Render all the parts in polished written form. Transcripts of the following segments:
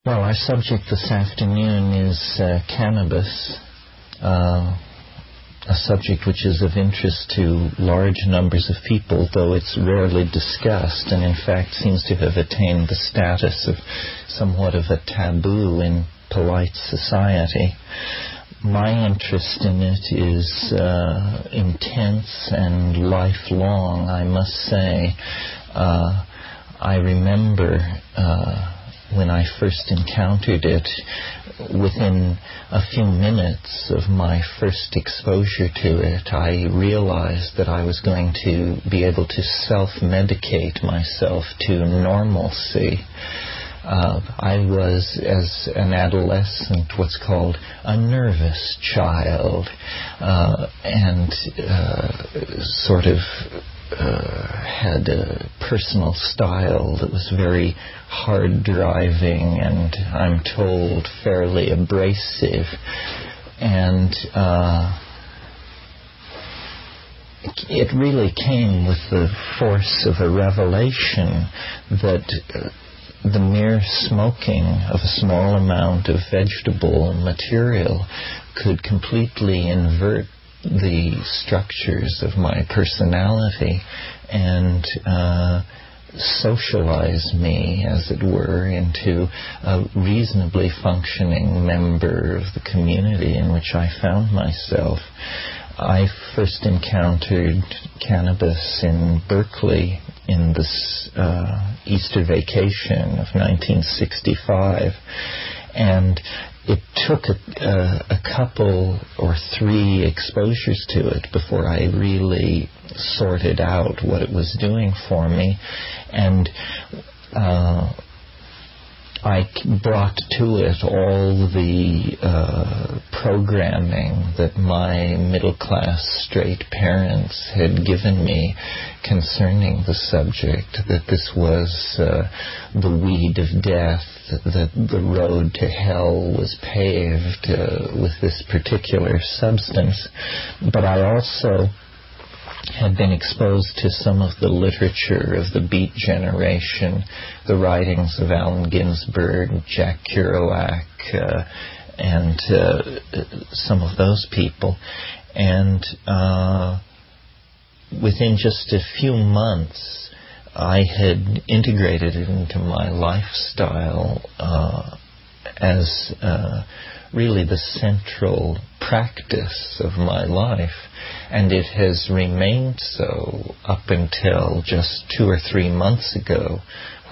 Well, our subject this afternoon is cannabis, a subject which is of interest to large numbers of people, though it's rarely discussed, and in fact seems to have attained the status of somewhat of a taboo in polite society. My interest in it is intense and lifelong, I must say. I remember when I first encountered it, within a few minutes of my first exposure to it, I realized that I was going to be able to self-medicate myself to normalcy. I was, as an adolescent, what's called a nervous child, and sort of had a personal style that was very hard driving and, I'm told, fairly abrasive. And it really came with the force of a revelation that the mere smoking of a small amount of vegetable material could completely invert the structures of my personality and socialize me, as it were, into a reasonably functioning member of the community in which I found myself. I first encountered cannabis in Berkeley in this Easter vacation of 1965, and it took a couple or three exposures to it before I really sorted out what it was doing for me. And I brought to it all the programming that my middle-class straight parents had given me concerning the subject, that this was the weed of death, that the road to hell was paved with this particular substance. But I also had been exposed to some of the literature of the Beat generation, the writings of Allen Ginsberg, Jack Kerouac, and some of those people. And within just a few months, I had integrated it into my lifestyle as really the central practice of my life, and it has remained so up until just 2 or 3 months ago,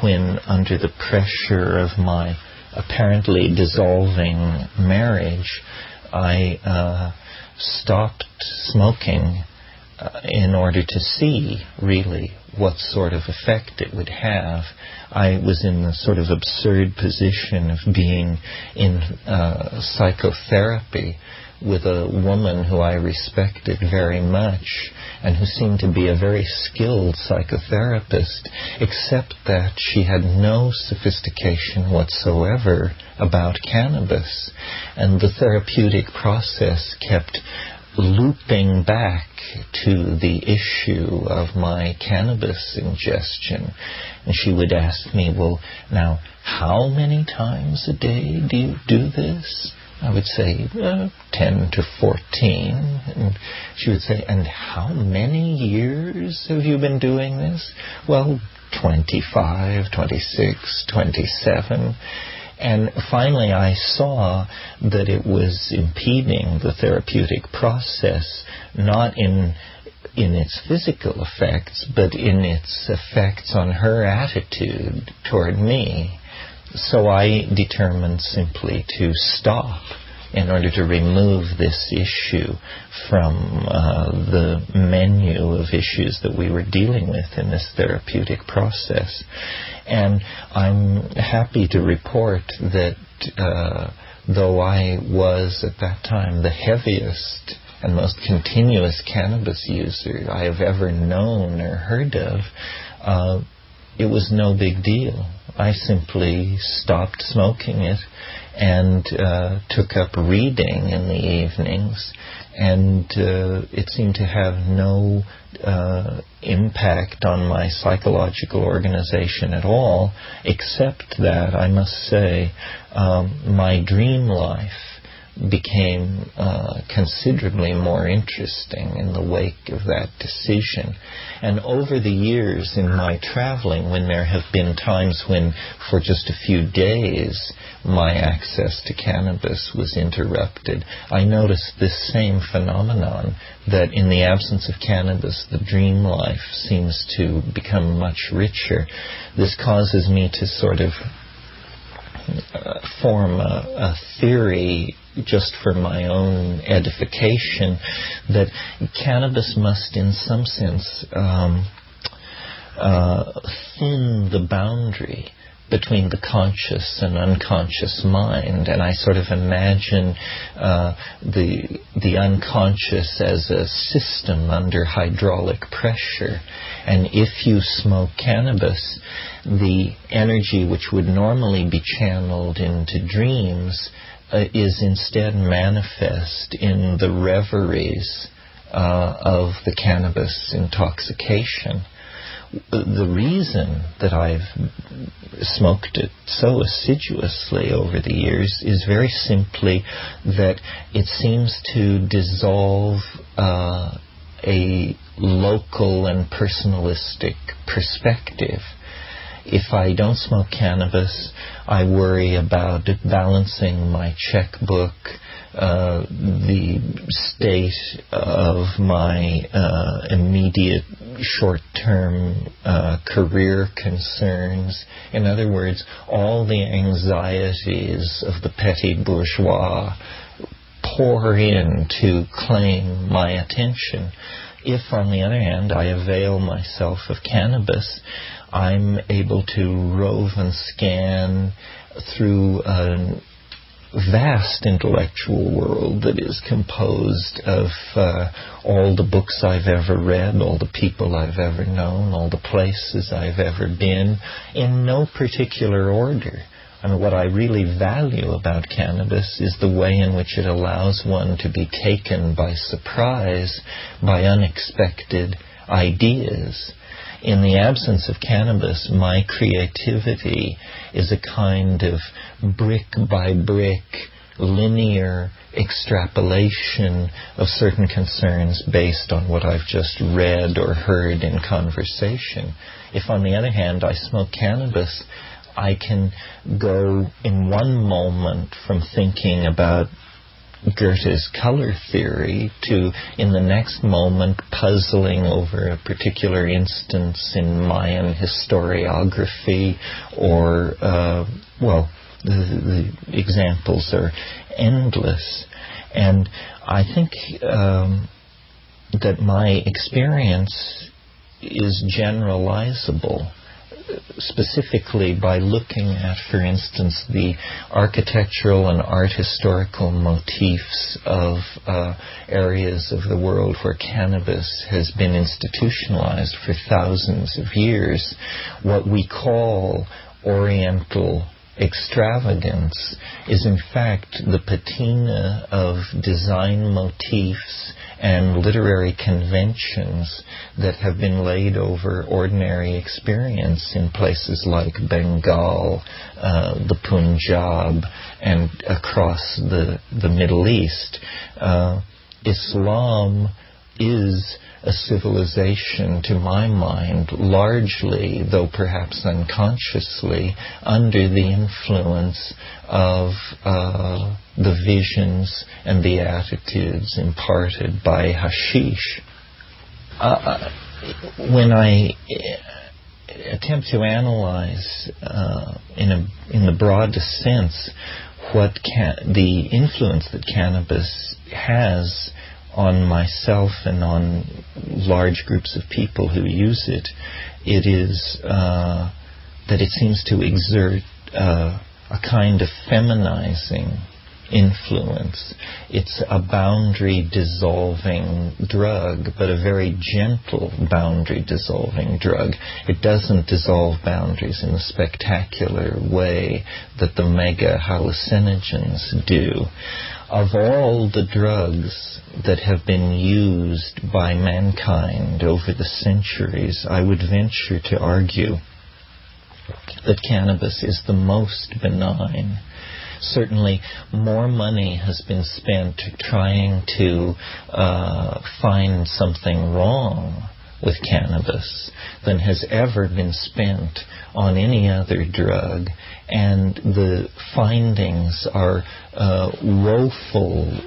when, under the pressure of my apparently dissolving marriage, I stopped smoking in order to see really what sort of effect it would have. I was in the sort of absurd position of being in psychotherapy with a woman who I respected very much and who seemed to be a very skilled psychotherapist, except that she had no sophistication whatsoever about cannabis. And the therapeutic process kept looping back to the issue of my cannabis ingestion. And she would ask me, well, now, how many times a day do you do this? I would say 10 to 14. And she would say, and how many years have you been doing this? Well, 25, 26, 27. And finally I saw that it was impeding the therapeutic process, not in its physical effects, but in its effects on her attitude toward me. So I determined simply to stop in order to remove this issue from the menu of issues that we were dealing with in this therapeutic process. And I'm happy to report that though I was at that time the heaviest and most continuous cannabis user I have ever known or heard of, it was no big deal. I simply stopped smoking it and took up reading in the evenings and it seemed to have no impact on my psychological organization at all, except that, I must say, my dream life became considerably more interesting in the wake of that decision. And over the years in my traveling, when there have been times when for just a few days my access to cannabis was interrupted, I noticed this same phenomenon, that in the absence of cannabis the dream life seems to become much richer. This causes me to sort of form a theory, just for my own edification, that cannabis must in some sense thin the boundary between the conscious and unconscious mind. And I sort of imagine the unconscious as a system under hydraulic pressure. And if you smoke cannabis, the energy which would normally be channeled into dreams is instead manifest in the reveries of the cannabis intoxication. The reason that I've smoked it so assiduously over the years is very simply that it seems to dissolve a local and personalistic perspective. If I don't smoke cannabis, I worry about balancing my checkbook, the state of my immediate short-term career concerns. In other words, all the anxieties of the petit bourgeois pour in to claim my attention. If, on the other hand, I avail myself of cannabis, I'm able to rove and scan through a vast intellectual world that is composed of all the books I've ever read, all the people I've ever known, all the places I've ever been, in no particular order. I mean, what I really value about cannabis is the way in which it allows one to be taken by surprise by unexpected ideas. In the absence of cannabis, my creativity is a kind of brick by brick, linear extrapolation of certain concerns based on what I've just read or heard in conversation. If, on the other hand, I smoke cannabis, I can go in one moment from thinking about Goethe's color theory to, in the next moment, puzzling over a particular instance in Mayan historiography, or, the examples are endless. And I think that my experience is generalizable, specifically by looking at, for instance, the architectural and art historical motifs of areas of the world where cannabis has been institutionalized for thousands of years. What we call Oriental extravagance is in fact the patina of design motifs and literary conventions that have been laid over ordinary experience in places like Bengal, the Punjab, and across the Middle East. Islam is a civilization, to my mind, largely, though perhaps unconsciously, under the influence of the visions and the attitudes imparted by hashish. When I attempt to analyze, in the broadest sense, what the influence that cannabis has on myself and on large groups of people who use it, it is that it seems to exert a kind of feminizing influence. It's a boundary-dissolving drug, but a very gentle boundary-dissolving drug. It doesn't dissolve boundaries in the spectacular way that the mega hallucinogens do. Of all the drugs that have been used by mankind over the centuries, I would venture to argue that cannabis is the most benign. Certainly, more money has been spent trying to find something wrong with cannabis than has ever been spent on any other drug, and the findings are woeful.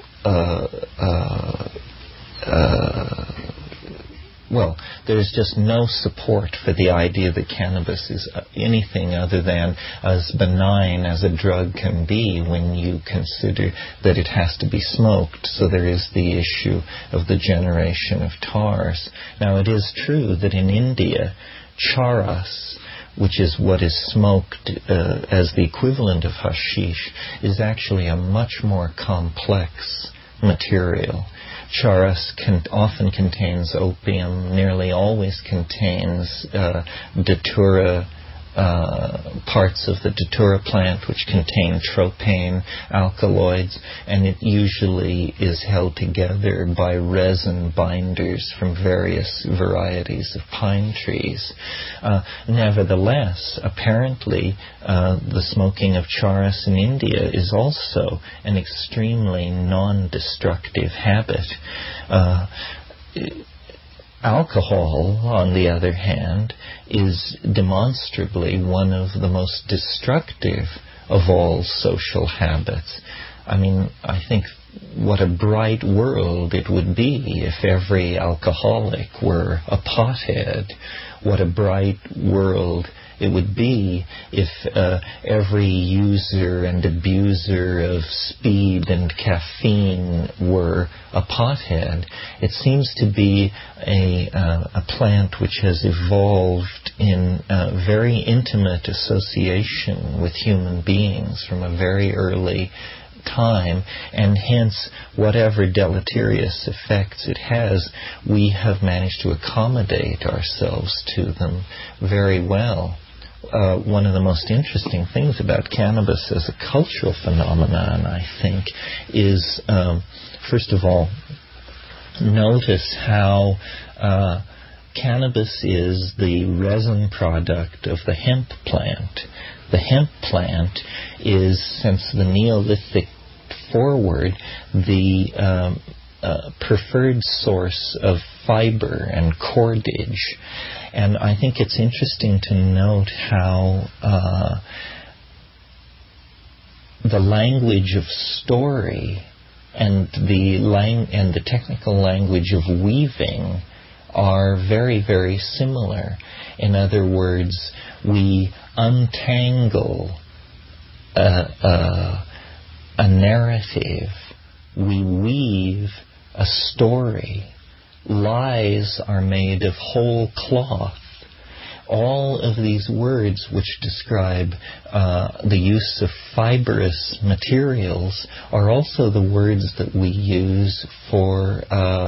Well, there's just no support for the idea that cannabis is anything other than as benign as a drug can be when you consider that it has to be smoked. So there is the issue of the generation of tars. Now, it is true that in India, charas, which is what is smoked as the equivalent of hashish, is actually a much more complex material. Charas often contains opium, nearly always contains datura, parts of the datura plant which contain tropane alkaloids, and it usually is held together by resin binders from various varieties of pine trees. Nevertheless, apparently the smoking of charas in India is also an extremely non-destructive habit. Alcohol, on the other hand, is demonstrably one of the most destructive of all social habits. I mean, I think what a bright world it would be if every alcoholic were a pothead. What a bright world it would be if every user and abuser of speed and caffeine were a pothead. It seems to be a plant which has evolved in very intimate association with human beings from a very early time, and hence whatever deleterious effects it has, we have managed to accommodate ourselves to them very well. One of the most interesting things about cannabis as a cultural phenomenon, I think, is, first of all, notice how cannabis is the resin product of the hemp plant. The hemp plant is, since the Neolithic forward, the preferred source of fiber and cordage. And I think it's interesting to note how the language of story and the technical language of weaving are very, very similar. In other words, we untangle a narrative. We weave a story. Lies are made of whole cloth. All of these words which describe the use of fibrous materials are also the words that we use for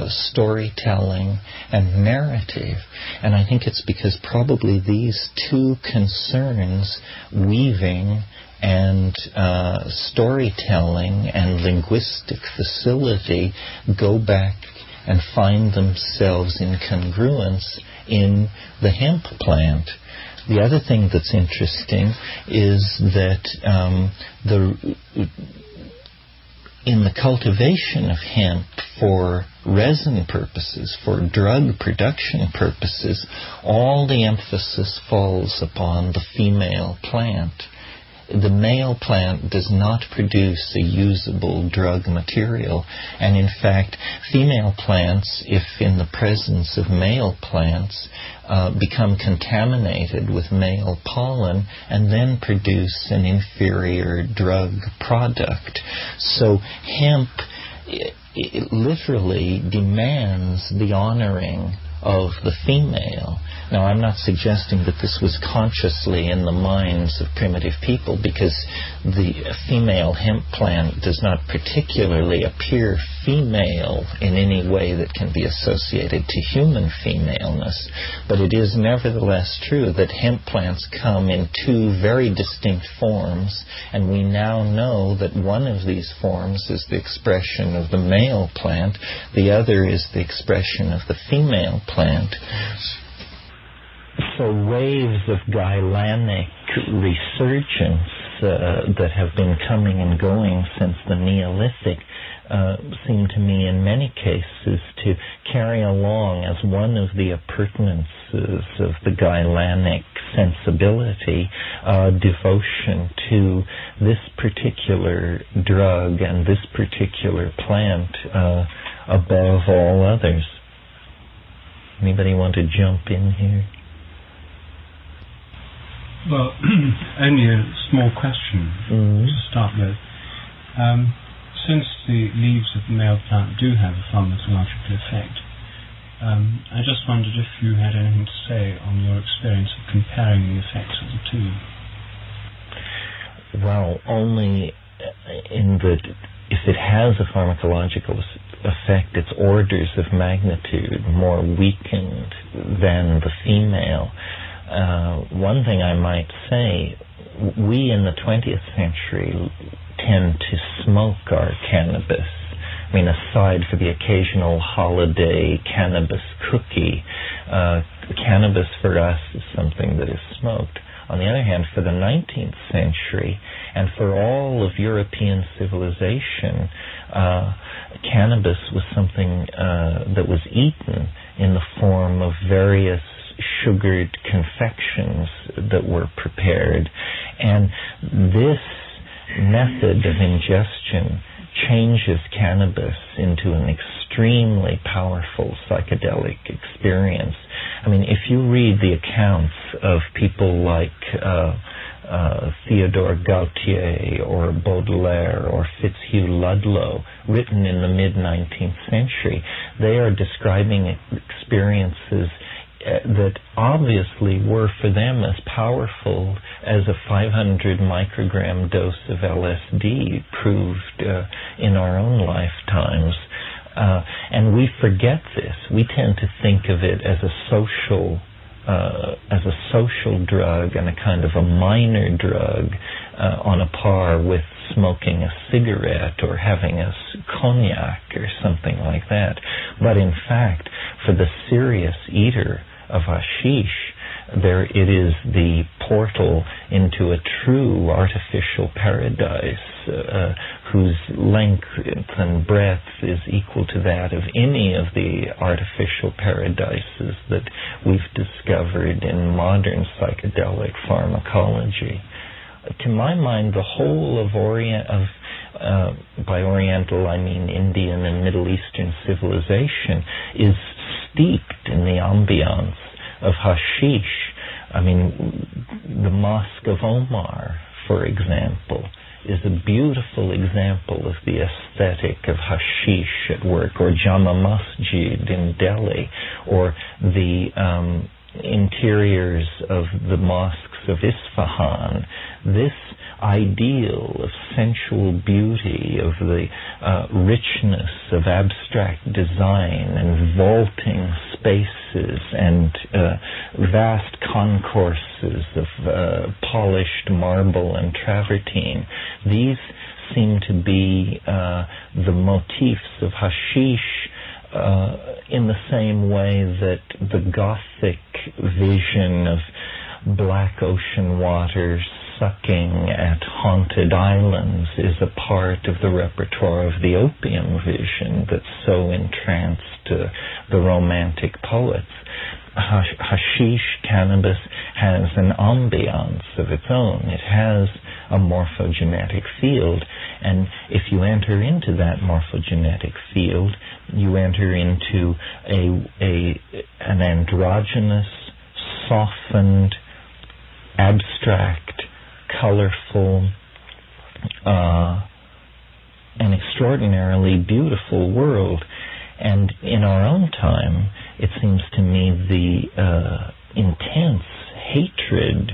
storytelling and narrative. And I think it's because probably these two concerns, weaving and storytelling and linguistic facility, go back and find themselves in congruence in the hemp plant. The other thing that's interesting is that in the cultivation of hemp for resin purposes, for drug production purposes, all the emphasis falls upon the female plant. The male plant does not produce a usable drug material, and in fact, female plants, if in the presence of male plants, become contaminated with male pollen and then produce an inferior drug product. So hemp it literally demands the honoring of the female. Now, I'm not suggesting that this was consciously in the minds of primitive people, because the female hemp plant does not particularly appear female in any way that can be associated to human femaleness. But it is nevertheless true that hemp plants come in two very distinct forms, and we now know that one of these forms is the expression of the male plant, the other is the expression of the female plant. So waves of Gailanic resurgence that have been coming and going since the Neolithic seem to me in many cases to carry along as one of the appurtenances of the Gailanic sensibility, devotion to this particular drug and this particular plant above all others. Anybody want to jump in here? Well, only a small question to start with. Since the leaves of the male plant do have a pharmacological effect, I just wondered if you had anything to say on your experience of comparing the effects of the two. Well, only in that if it has a pharmacological effect, it's orders of magnitude more weakened than the female. One thing I might say, we in the 20th century tend to smoke our cannabis. I mean, aside for the occasional holiday cannabis cookie, cannabis for us is something that is smoked. On the other hand, for the 19th century, and for all of European civilization, cannabis was something that was eaten in the form of various sugared confections that were prepared. And this method of ingestion changes cannabis into an extremely powerful psychedelic experience. I mean, if you read the accounts of people like Theodore Gautier or Baudelaire or Fitzhugh Ludlow, written in the mid-19th century, they are describing experiences that obviously were for them as powerful as a 500 microgram dose of LSD proved in our own lifetimes. And we forget this. We tend to think of it as a social drug and a kind of a minor drug on a par with smoking a cigarette or having a cognac or something like that. But in fact, for the serious eater of hashish, there it is the portal into a true artificial paradise whose length and breadth is equal to that of any of the artificial paradises that we've discovered in modern psychedelic pharmacology. To my mind, the whole of by Oriental I mean Indian and Middle Eastern civilization is steeped in the ambiance of hashish. I mean, the Mosque of Omar, for example, is a beautiful example of the aesthetic of hashish at work, or Jama Masjid in Delhi, or the interiors of the mosques of Isfahan. This ideal of sensual beauty, of the richness of abstract design and vaulting spaces and vast concourses of polished marble and travertine, these seem to be the motifs of hashish in the same way that the Gothic vision of black ocean waters sucking at haunted islands is a part of the repertoire of the opium vision that so entranced the Romantic poets. Hashish, cannabis, has an ambiance of its own. It has a morphogenetic field, and if you enter into that morphogenetic field, you enter into an androgynous, softened, abstract, colorful, an extraordinarily beautiful world. And in our own time, it seems to me the intense hatred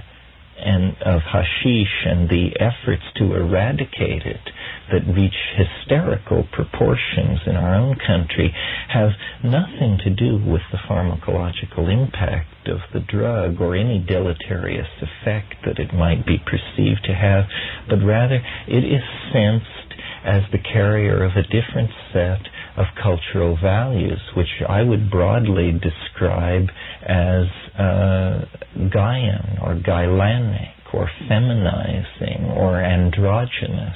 of hashish and the efforts to eradicate it that reach hysterical proportions in our own country have nothing to do with the pharmacological impact of the drug or any deleterious effect that it might be perceived to have, but rather it is sensed as the carrier of a different set of cultural values, which I would broadly describe as Gaian or Gailanic or feminizing or androgynous,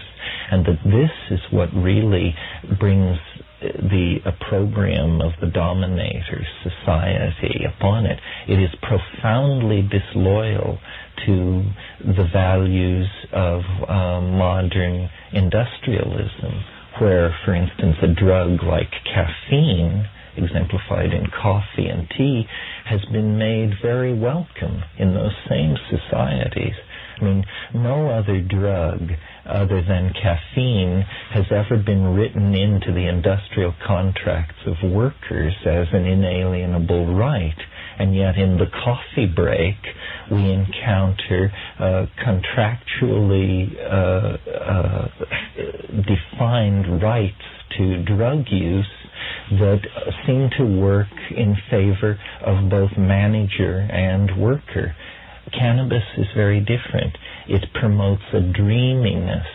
and that this is what really brings the opprobrium of the dominator's society upon it. It is profoundly disloyal to the values of modern industrialism, where, for instance, a drug like caffeine, exemplified in coffee and tea, has been made very welcome in those same societies. I mean, no other drug other than caffeine has ever been written into the industrial contracts of workers as an inalienable right. And yet in the coffee break, we encounter contractually defined rights to drug use that seem to work in favor of both manager and worker. Cannabis is very different. It promotes a dreaminess.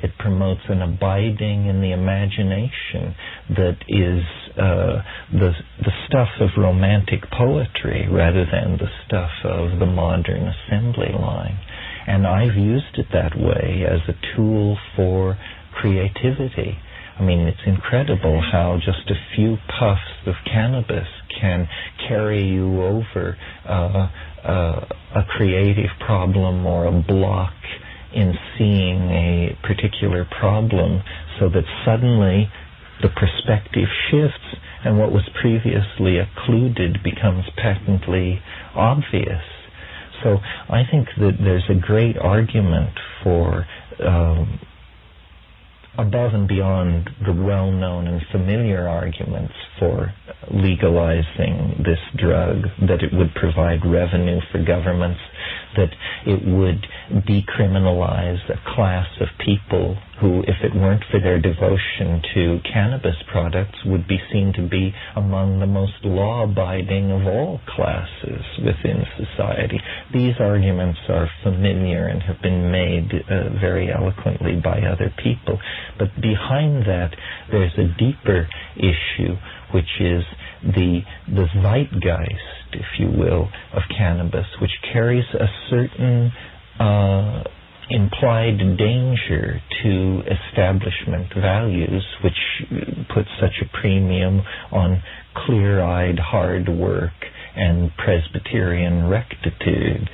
It promotes an abiding in the imagination that is the stuff of romantic poetry rather than the stuff of the modern assembly line. And I've used it that way as a tool for creativity. I mean, it's incredible how just a few puffs of cannabis can carry you over a creative problem or a block in seeing a particular problem, so that suddenly the perspective shifts and what was previously occluded becomes patently obvious. So I think that there's a great argument for above and beyond the well-known and familiar arguments for legalizing this drug, that it would provide revenue for governments, that it would decriminalize a class of people who, if it weren't for their devotion to cannabis products, would be seen to be among the most law-abiding of all classes within society. These arguments are familiar and have been made very eloquently by other people. But behind that, there's a deeper issue, which is the zeitgeist, if you will, of cannabis, which carries a certain implied danger to establishment values, which put such a premium on clear-eyed hard work and Presbyterian rectitude.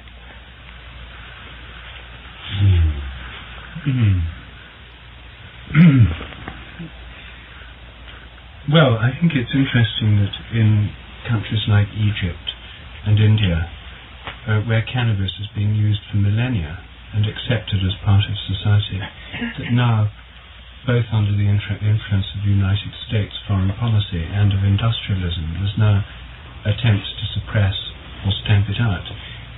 Well, I think it's interesting that in countries like Egypt and India, where cannabis has been used for millennia and accepted as part of society, that now, both under the influence of the United States foreign policy and of industrialism, there's now attempts to suppress or stamp it out.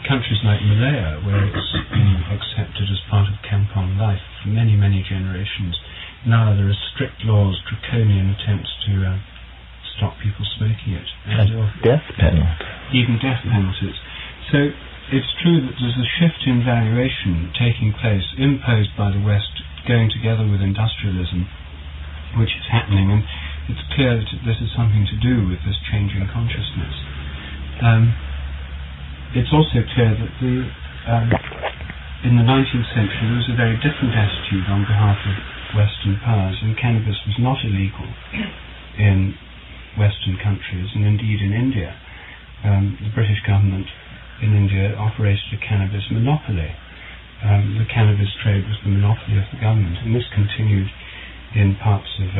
Countries like Malaya, where it's been accepted as part of Kampong life for many, many generations, now there are strict laws, draconian attempts to stop people smoking it. And death penalty. Even death penalties. So it's true that there's a shift in valuation taking place, imposed by the West, going together with industrialism, which is happening, and it's clear that this is something to do with this change in consciousness. It's also clear that in the 19th century there was a very different attitude on behalf of Western powers, and cannabis was not illegal in Western countries, and indeed in India. The British government in India operated a cannabis monopoly. The cannabis trade was the monopoly of the government, and this continued in parts of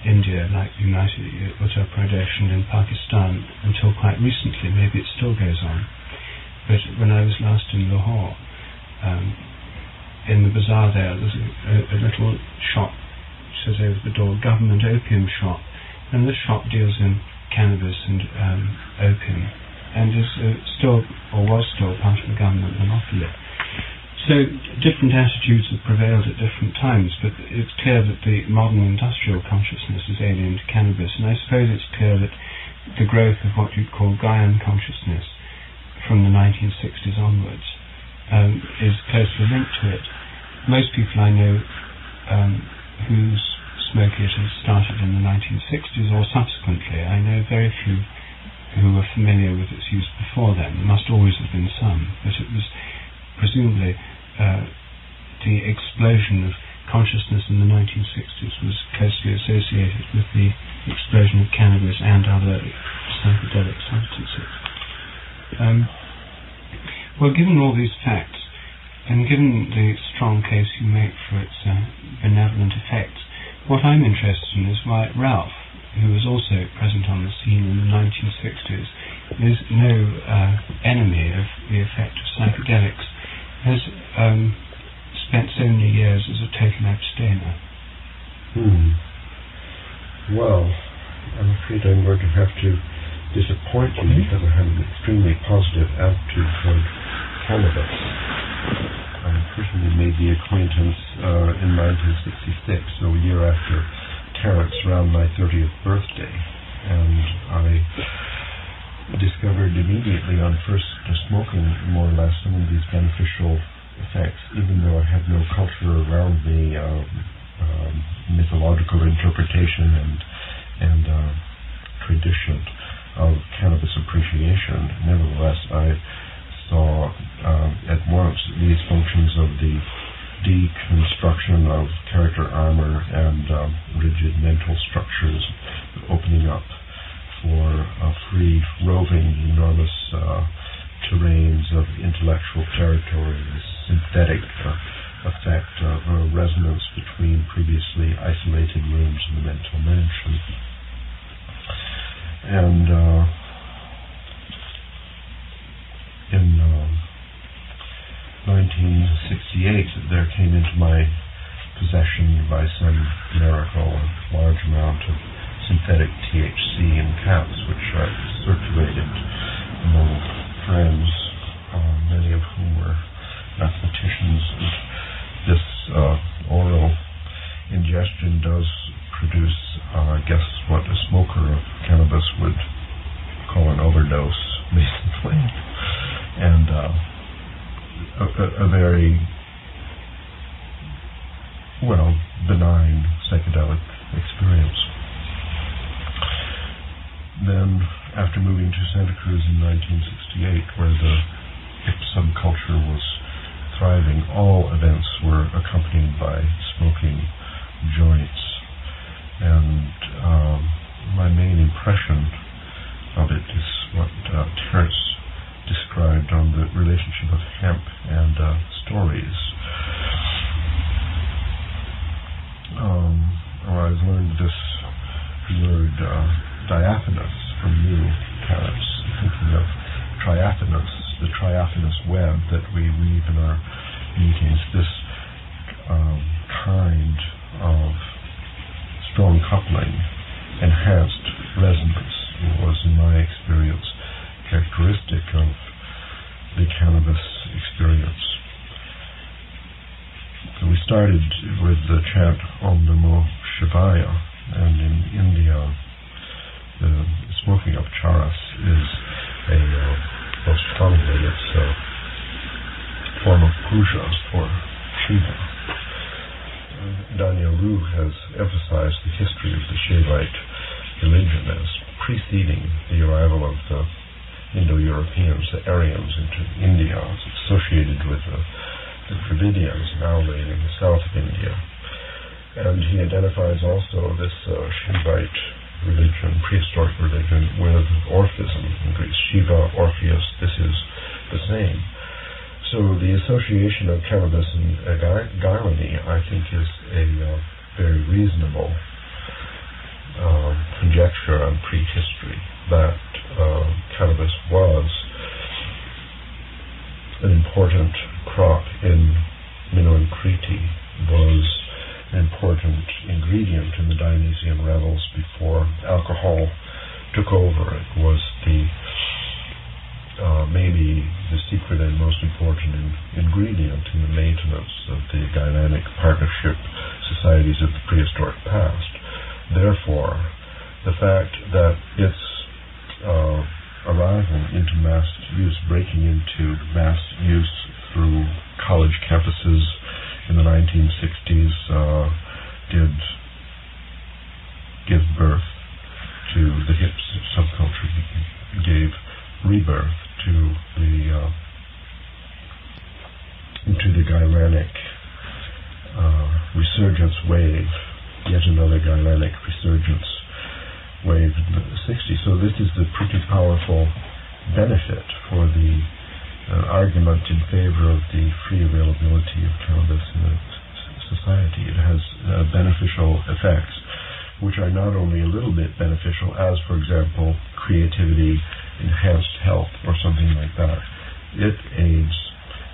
India, like Uttar Pradesh and in Pakistan, until quite recently. Maybe it still goes on. But when I was last in Lahore, in the bazaar there's a little shop, says over the door, government opium shop, and this shop deals in cannabis and opium, and is still, or was still, part of the government monopoly. So different attitudes have prevailed at different times, but it's clear that the modern industrial consciousness is alien to cannabis, and I suppose it's clear that the growth of what you'd call Gaian consciousness from the 1960s onwards is closely linked to it. Most people I know who smoke it have started in the 1960s or subsequently. I know very few who were familiar with its use before then. There must always have been some, but it was presumably the explosion of consciousness in the 1960s was closely associated with the explosion of cannabis and other psychedelic substances. Well, given all these facts, and given the strong case you make for its benevolent effects, what I'm interested in is why Ralph, who was also present on the scene in the 1960s, is no enemy of the effect of psychedelics, has spent so many years as a total abstainer. Well, I'm afraid I'm going to have to disappoint you because I have an extremely positive attitude toward cannabis. I personally made the acquaintance in 1966, so a year after Terence, around my 30th birthday, and I discovered immediately on first smoking more or less some of these beneficial effects, even though I had no culture around me, mythological interpretation and tradition of cannabis appreciation. Nevertheless, I saw at once these functions of the deconstruction of character armor and rigid mental structures opening up for free roving enormous terrains of intellectual territory, this synthetic effect of resonance between previously isolated rooms in the mental mansion. And in 1968 there came into my possession by some miracle a large amount of synthetic THC in caps, which I circulated among friends, many of whom were mathematicians. And this oral ingestion does produce, I guess, what a smoker of cannabis would call an overdose, basically, and a very, well, benign psychedelic experience. Then, after moving to Santa Cruz in 1968, where the hip subculture was thriving, all events were accompanied by smoking joints. And my main impression of it is what Terence described on the relationship of hemp and stories. I've learned this word diaphanous from you, Terence, thinking of triaphanous, the triaphanous web that we weave in our meetings, this kind of strong coupling, enhanced resonance was, in my experience, characteristic of the cannabis experience. So we started with the chant Om Namo Shivaya, and in India the smoking of charas is a most commonly it's a form of puja for Shiva. Daniel Rue has emphasized the history of the Shaivite religion as preceding the arrival of the Indo-Europeans, the Aryans, into India. It's associated with the Dravidians now living in the south of India. And he identifies also this Shaivite religion, prehistoric religion, with Orphism in Greece. Shiva, Orpheus, this is the same. So the association of cannabis and Gylany, I think, is a very reasonable conjecture on prehistory, that cannabis was an important crop in Mino and Crete, was an important ingredient in the Dionysian revels before alcohol took over it was maybe the secret and most important ingredient in the maintenance of the dynamic partnership societies of the prehistoric past. Therefore, the fact that its arrival into mass use, breaking into mass use through college campuses in the 1960s, did give birth to the hip subculture, gave rebirth to the Gyranic resurgence wave, yet another Gyranic resurgence wave in the 60s. So this is the pretty powerful benefit for the argument in favor of the free availability of cannabis in a society. It has beneficial effects, which are not only a little bit beneficial, as, for example, creativity, enhanced health, or something like that. It aids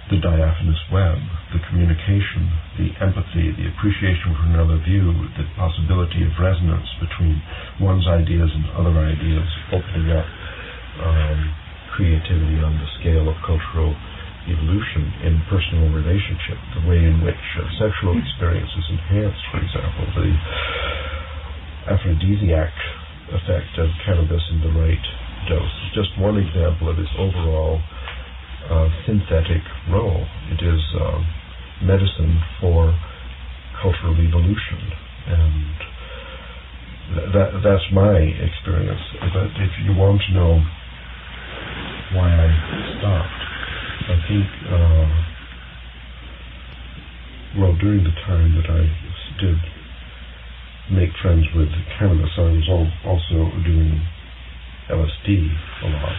the diaphanous web, the communication, the empathy, the appreciation for another view, the possibility of resonance between one's ideas and other ideas, opening up creativity on the scale of cultural evolution in personal relationship, the way in which sexual experience is enhanced, for example, the aphrodisiac effect of cannabis in the right dose. Just one example of its overall synthetic role. It is medicine for cultural evolution, and that's my experience. But if you want to know why I stopped, I think, during the time that I did make friends with cannabis, I was also doing LSD a lot,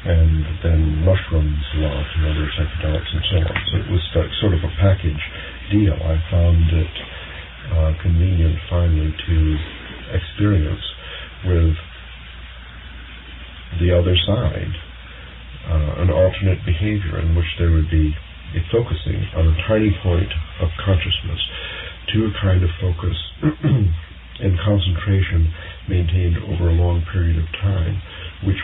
and then mushrooms a lot, and other psychedelics and so on. So it was sort of a package deal. I found it convenient finally to experience with the other side an alternate behavior in which there would be a focusing on a tiny point of consciousness to a kind of focus and concentration maintained over a long period of time, which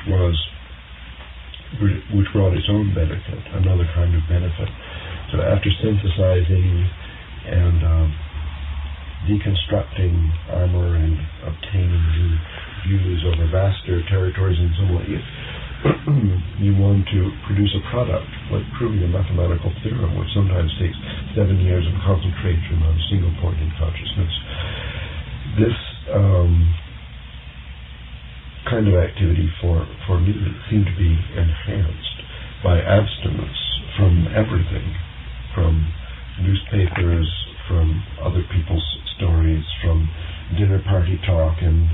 brought its own benefit, another kind of benefit. So after synthesizing and deconstructing armor and obtaining new views over vaster territories in some way, you want to produce a product, like proving a mathematical theorem, which sometimes takes 7 years of concentration on a single point in consciousness. This kind of activity for me seemed to be enhanced by abstinence from everything, from newspapers, from other people's stories, from dinner party talk and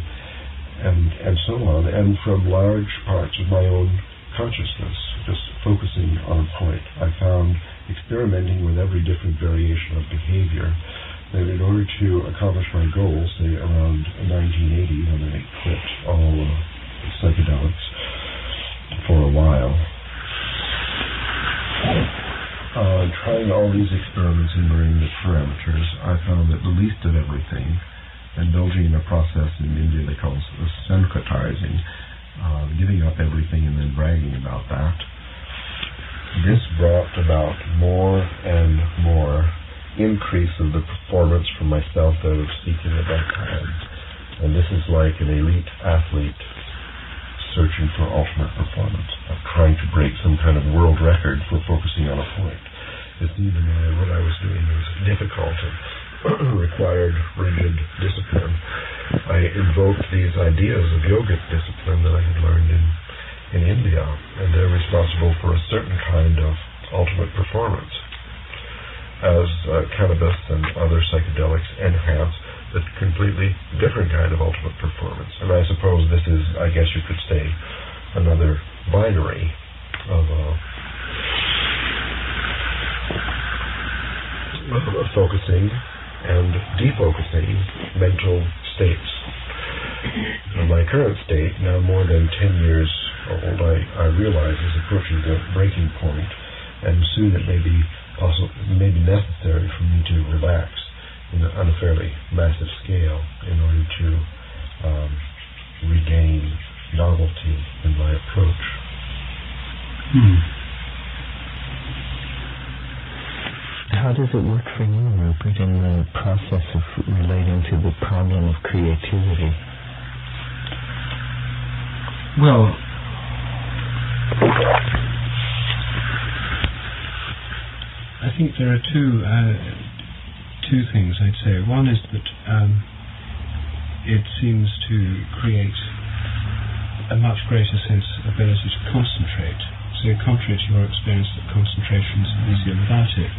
so on, and from large parts of my own consciousness, just focusing on a point. I found, experimenting with every different variation of behavior, that in order to accomplish my goals, say around 1980, when I quit all psychedelics for a while, trying all these experiments in varying parameters, I found that the least of everything, indulging in a process in India they call syncretizing, giving up everything and then bragging about that. This brought about more and more increase of the performance for myself that I was seeking at that time. And this is like an elite athlete searching for ultimate performance, of trying to break some kind of world record for focusing on a point. It's even what I was doing was difficult and required rigid discipline. I invoked these ideas of yogic discipline that I had learned in India, and they're responsible for a certain kind of ultimate performance, as cannabis and other psychedelics enhance a completely different kind of ultimate performance. And I suppose this is, I guess you could say, another binary of focusing and defocusing mental states. In my current state, now more than 10 years old, I realize is approaching the breaking point, and soon it may be necessary for me to relax on a fairly massive scale in order to regain novelty in my approach. How does it work for you, Rupert, in the process of relating to the problem of creativity? Well, I think there are two things I'd say. One is that it seems to create a much greater sense of ability to concentrate. So contrary to your experience that concentration is easier without it,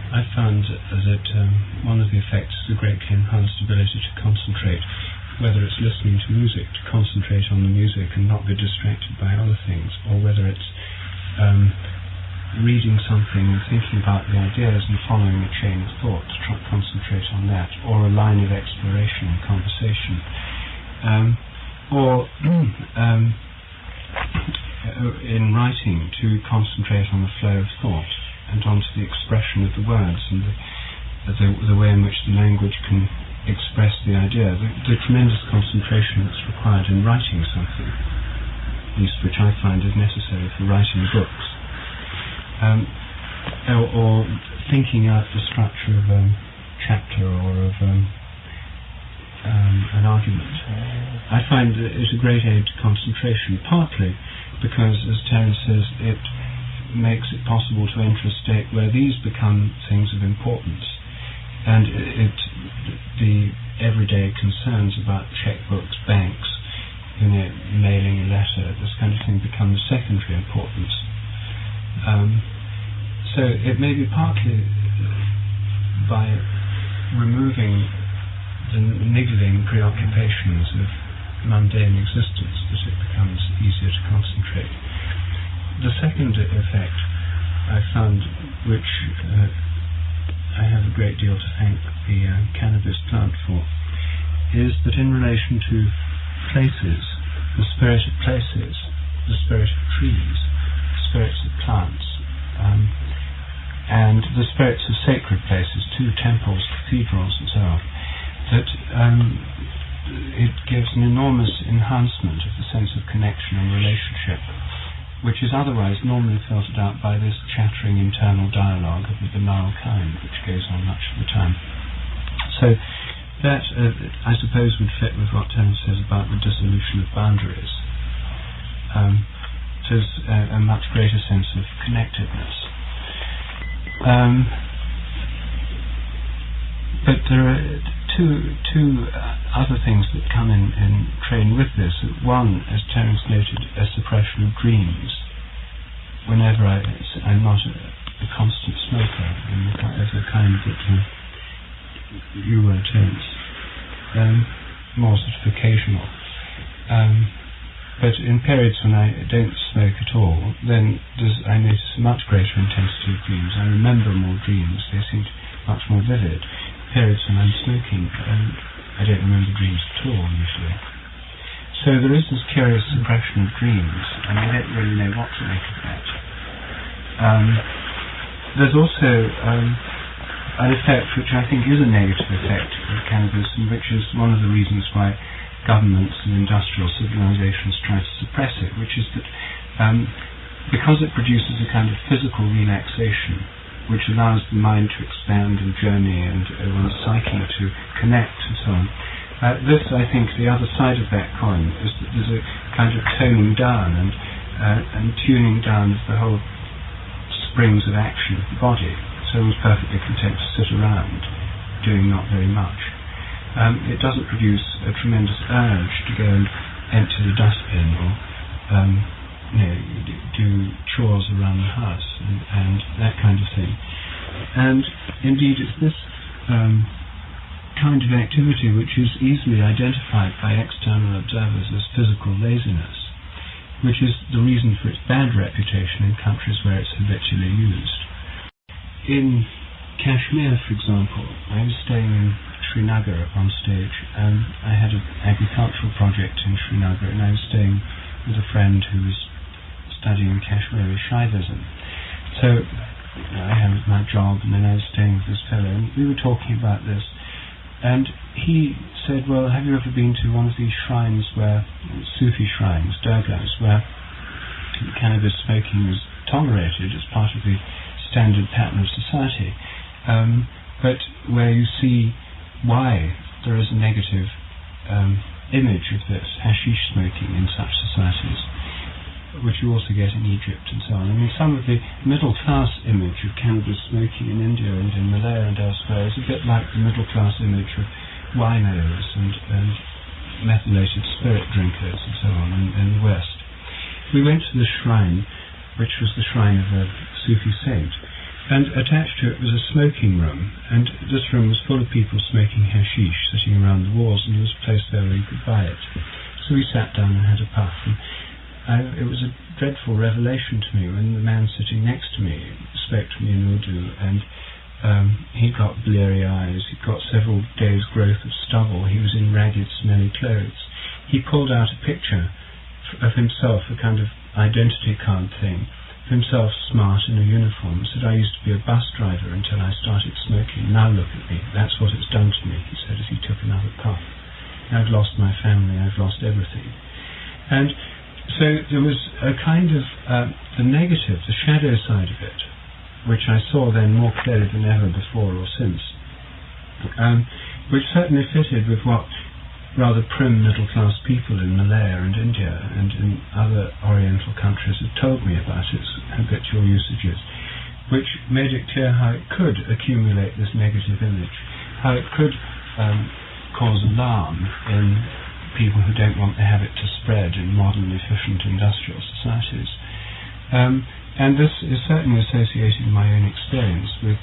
I found that one of the effects is a greatly enhanced ability to concentrate, whether it's listening to music, to concentrate on the music and not be distracted by other things, or whether it's reading something and thinking about the ideas and following a chain of thought to try to concentrate on that, or a line of exploration and conversation, or in writing to concentrate on the flow of thought and onto the expression of the words and the way in which the language can express the idea, the tremendous concentration that's required in writing something, at least which I find is necessary for writing books, or thinking out the structure of a chapter or of an argument. I find that it's a great aid to concentration, partly because, as Terence says, it makes it possible to enter a state where these become things of importance, and the everyday concerns about checkbooks, banks, mailing a letter, this kind of thing becomes secondary importance. So it may be partly by removing the niggling preoccupations of mundane existence that it becomes easier to concentrate. The second effect I found, which I have a great deal to thank the cannabis plant for, is that in relation to places, the spirit of places, the spirit of trees, the spirits of plants, and the spirits of sacred places too, temples, cathedrals and so on, that it gives an enormous enhancement of the sense of connection and relationship, which is otherwise normally filtered out by this chattering internal dialogue of the banal kind, which goes on much of the time. So that, I suppose, would fit with what Terence says about the dissolution of boundaries. There's a much greater sense of connectedness. But there are two other things that come in train with this. One, as Terence noted, a suppression of dreams. Whenever I'm not a constant smoker, of the kind that you were, Terence, more sort of occasional. But in periods when I don't smoke at all, then I notice a much greater intensity of dreams. I remember more dreams. They seem to be much more vivid. Periods when I'm smoking, I don't remember dreams at all, usually. So there is this curious suppression of dreams, and I don't really know what to make of that. There's also an effect which I think is a negative effect of cannabis, and which is one of the reasons why governments and industrial civilizations try to suppress it, which is that because it produces a kind of physical relaxation, which allows the mind to expand and journey and one's psyche to connect and so on. This, I think, the other side of that coin is that there's a kind of toning down and tuning down of the whole springs of action of the body. So one's perfectly content to sit around doing not very much. It doesn't produce a tremendous urge to go and empty the dustbin or do chores around the house and that kind of thing. And indeed it's this kind of activity which is easily identified by external observers as physical laziness, which is the reason for its bad reputation in countries where it's habitually used. In Kashmir, for example, I was staying in Srinagar at one stage, and I had an agricultural project in Srinagar, and I was staying with a friend who was studying Kashmiri Shaivism. So I had my job, and then I was staying with this fellow, and we were talking about this, and he said, well, have you ever been to one of these shrines where, Sufi shrines, durgas, where cannabis smoking is tolerated as part of the standard pattern of society, but where you see why there is a negative image of this, hashish smoking in such societies, which you also get in Egypt and so on. I mean, some of the middle-class image of cannabis smoking in India and in Malaya and elsewhere is a bit like the middle-class image of winos and methylated spirit drinkers and so on in the West. We went to the shrine, which was the shrine of a Sufi saint, and attached to it was a smoking room, and this room was full of people smoking hashish, sitting around the walls, and there was a place there where you could buy it. So we sat down and had a puff, and it was a dreadful revelation to me when the man sitting next to me spoke to me in Urdu, and he got bleary eyes, he'd got several days' growth of stubble, he was in ragged, smelly clothes. He pulled out a picture of himself, a kind of identity card thing, of himself smart in a uniform, said, I used to be a bus driver until I started smoking, now look at me, that's what it's done to me, he said as he took another puff. I've lost my family, I've lost everything. And so there was a kind of the negative, the shadow side of it, which I saw then more clearly than ever before or since, which certainly fitted with what rather prim middle-class people in Malaya and India and in other Oriental countries have told me about its habitual usages, which made it clear how it could accumulate this negative image, how it could cause alarm in people who don't want the habit to spread in modern, efficient industrial societies. And this is certainly associated in my own experience with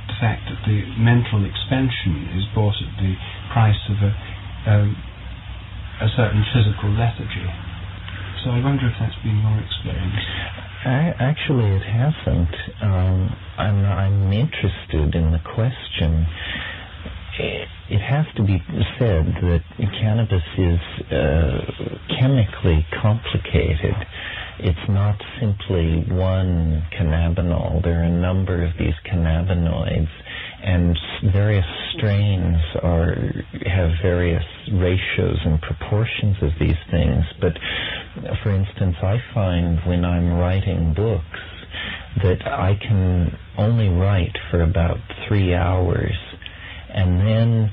the fact that the mental expansion is bought at the price of a certain physical lethargy. So I wonder if that's been your experience. Actually, it hasn't. I'm interested in the question. It has to be said that cannabis is chemically complicated. It's not simply one cannabinol. There are a number of these cannabinoids, and various strains have various ratios and proportions of these things. But, for instance, I find when I'm writing books that I can only write for about 3 hours, and then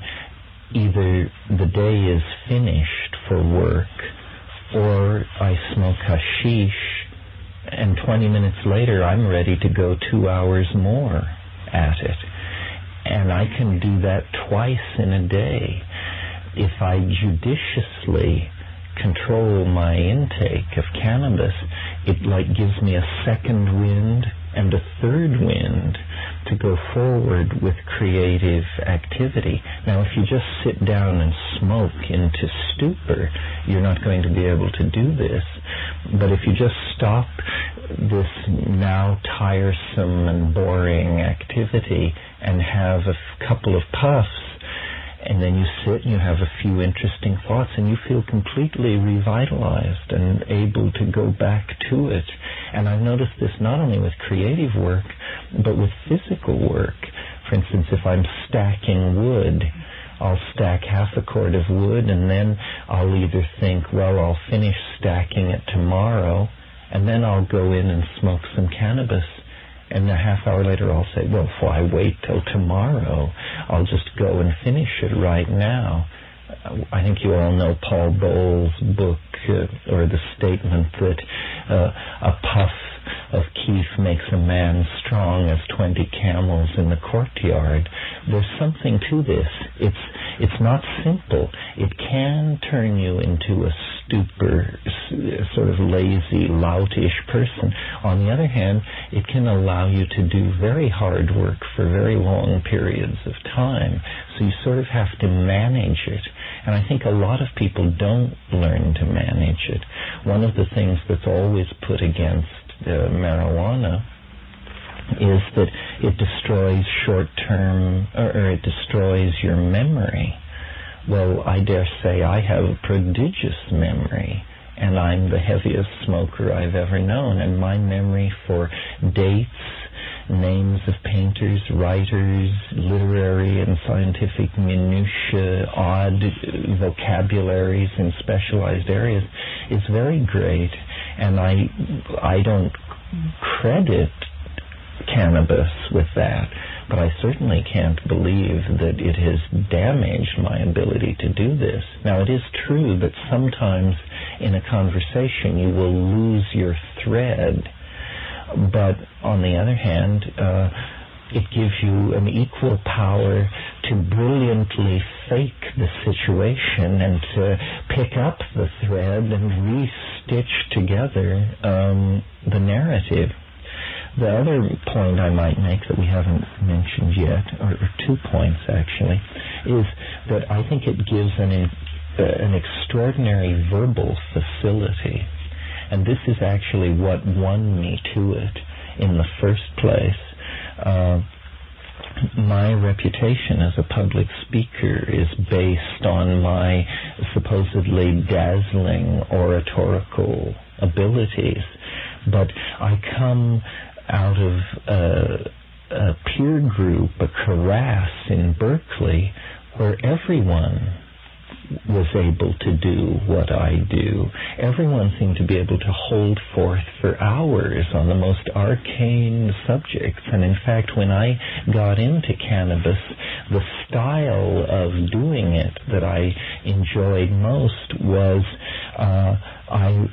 either the day is finished for work, or I smoke hashish, and 20 minutes later I'm ready to go 2 hours more at it. And I can do that twice in a day. If I judiciously control my intake of cannabis, it gives me a second wind and a third wind to go forward with creative activity. Now, if you just sit down and smoke into stupor, you're not going to be able to do this. But if you just stop this now tiresome and boring activity and have a couple of puffs, and then you sit and you have a few interesting thoughts, and you feel completely revitalized and able to go back to it. And I've noticed this not only with creative work, but with physical work. For instance, if I'm stacking wood, I'll stack half a cord of wood, and then I'll either think, well, I'll finish stacking it tomorrow, and then I'll go in and smoke some cannabis. And a half hour later I'll say, well, why wait till tomorrow? I'll just go and finish it right now. I think you all know Paul Bowles' book, or the statement that a puff of keef makes a man strong as 20 camels in the courtyard. There's something to this. It's not simple. It can turn you into a stupor, sort of lazy, loutish person. On the other hand, it can allow you to do very hard work for very long periods of time. So you sort of have to manage it. And I think a lot of people don't learn to manage it. One of the things that's always put against marijuana is that it destroys short-term, or it destroys your memory. Well, I dare say I have a prodigious memory, and I'm the heaviest smoker I've ever known, and my memory for dates names of painters, writers, literary and scientific minutiae, odd vocabularies in specialized areas is very great. And I don't credit cannabis with that, but I certainly can't believe that it has damaged my ability to do this. Now, it is true that sometimes in a conversation you will lose your thread, but on the other hand, it gives you an equal power to brilliantly fake the situation and to pick up the thread and re-stitch together the narrative. The other point I might make that we haven't mentioned yet, or 2 points actually, is that I think it gives an extraordinary verbal facility. And this is actually what won me to it in the first place. My reputation as a public speaker is based on my supposedly dazzling oratorical abilities, but I come out of a peer group, a karass in Berkeley, where everyone was able to do what I do. Everyone seemed to be able to hold forth for hours on the most arcane subjects. And in fact, when I got into cannabis, the style of doing it that I enjoyed most was I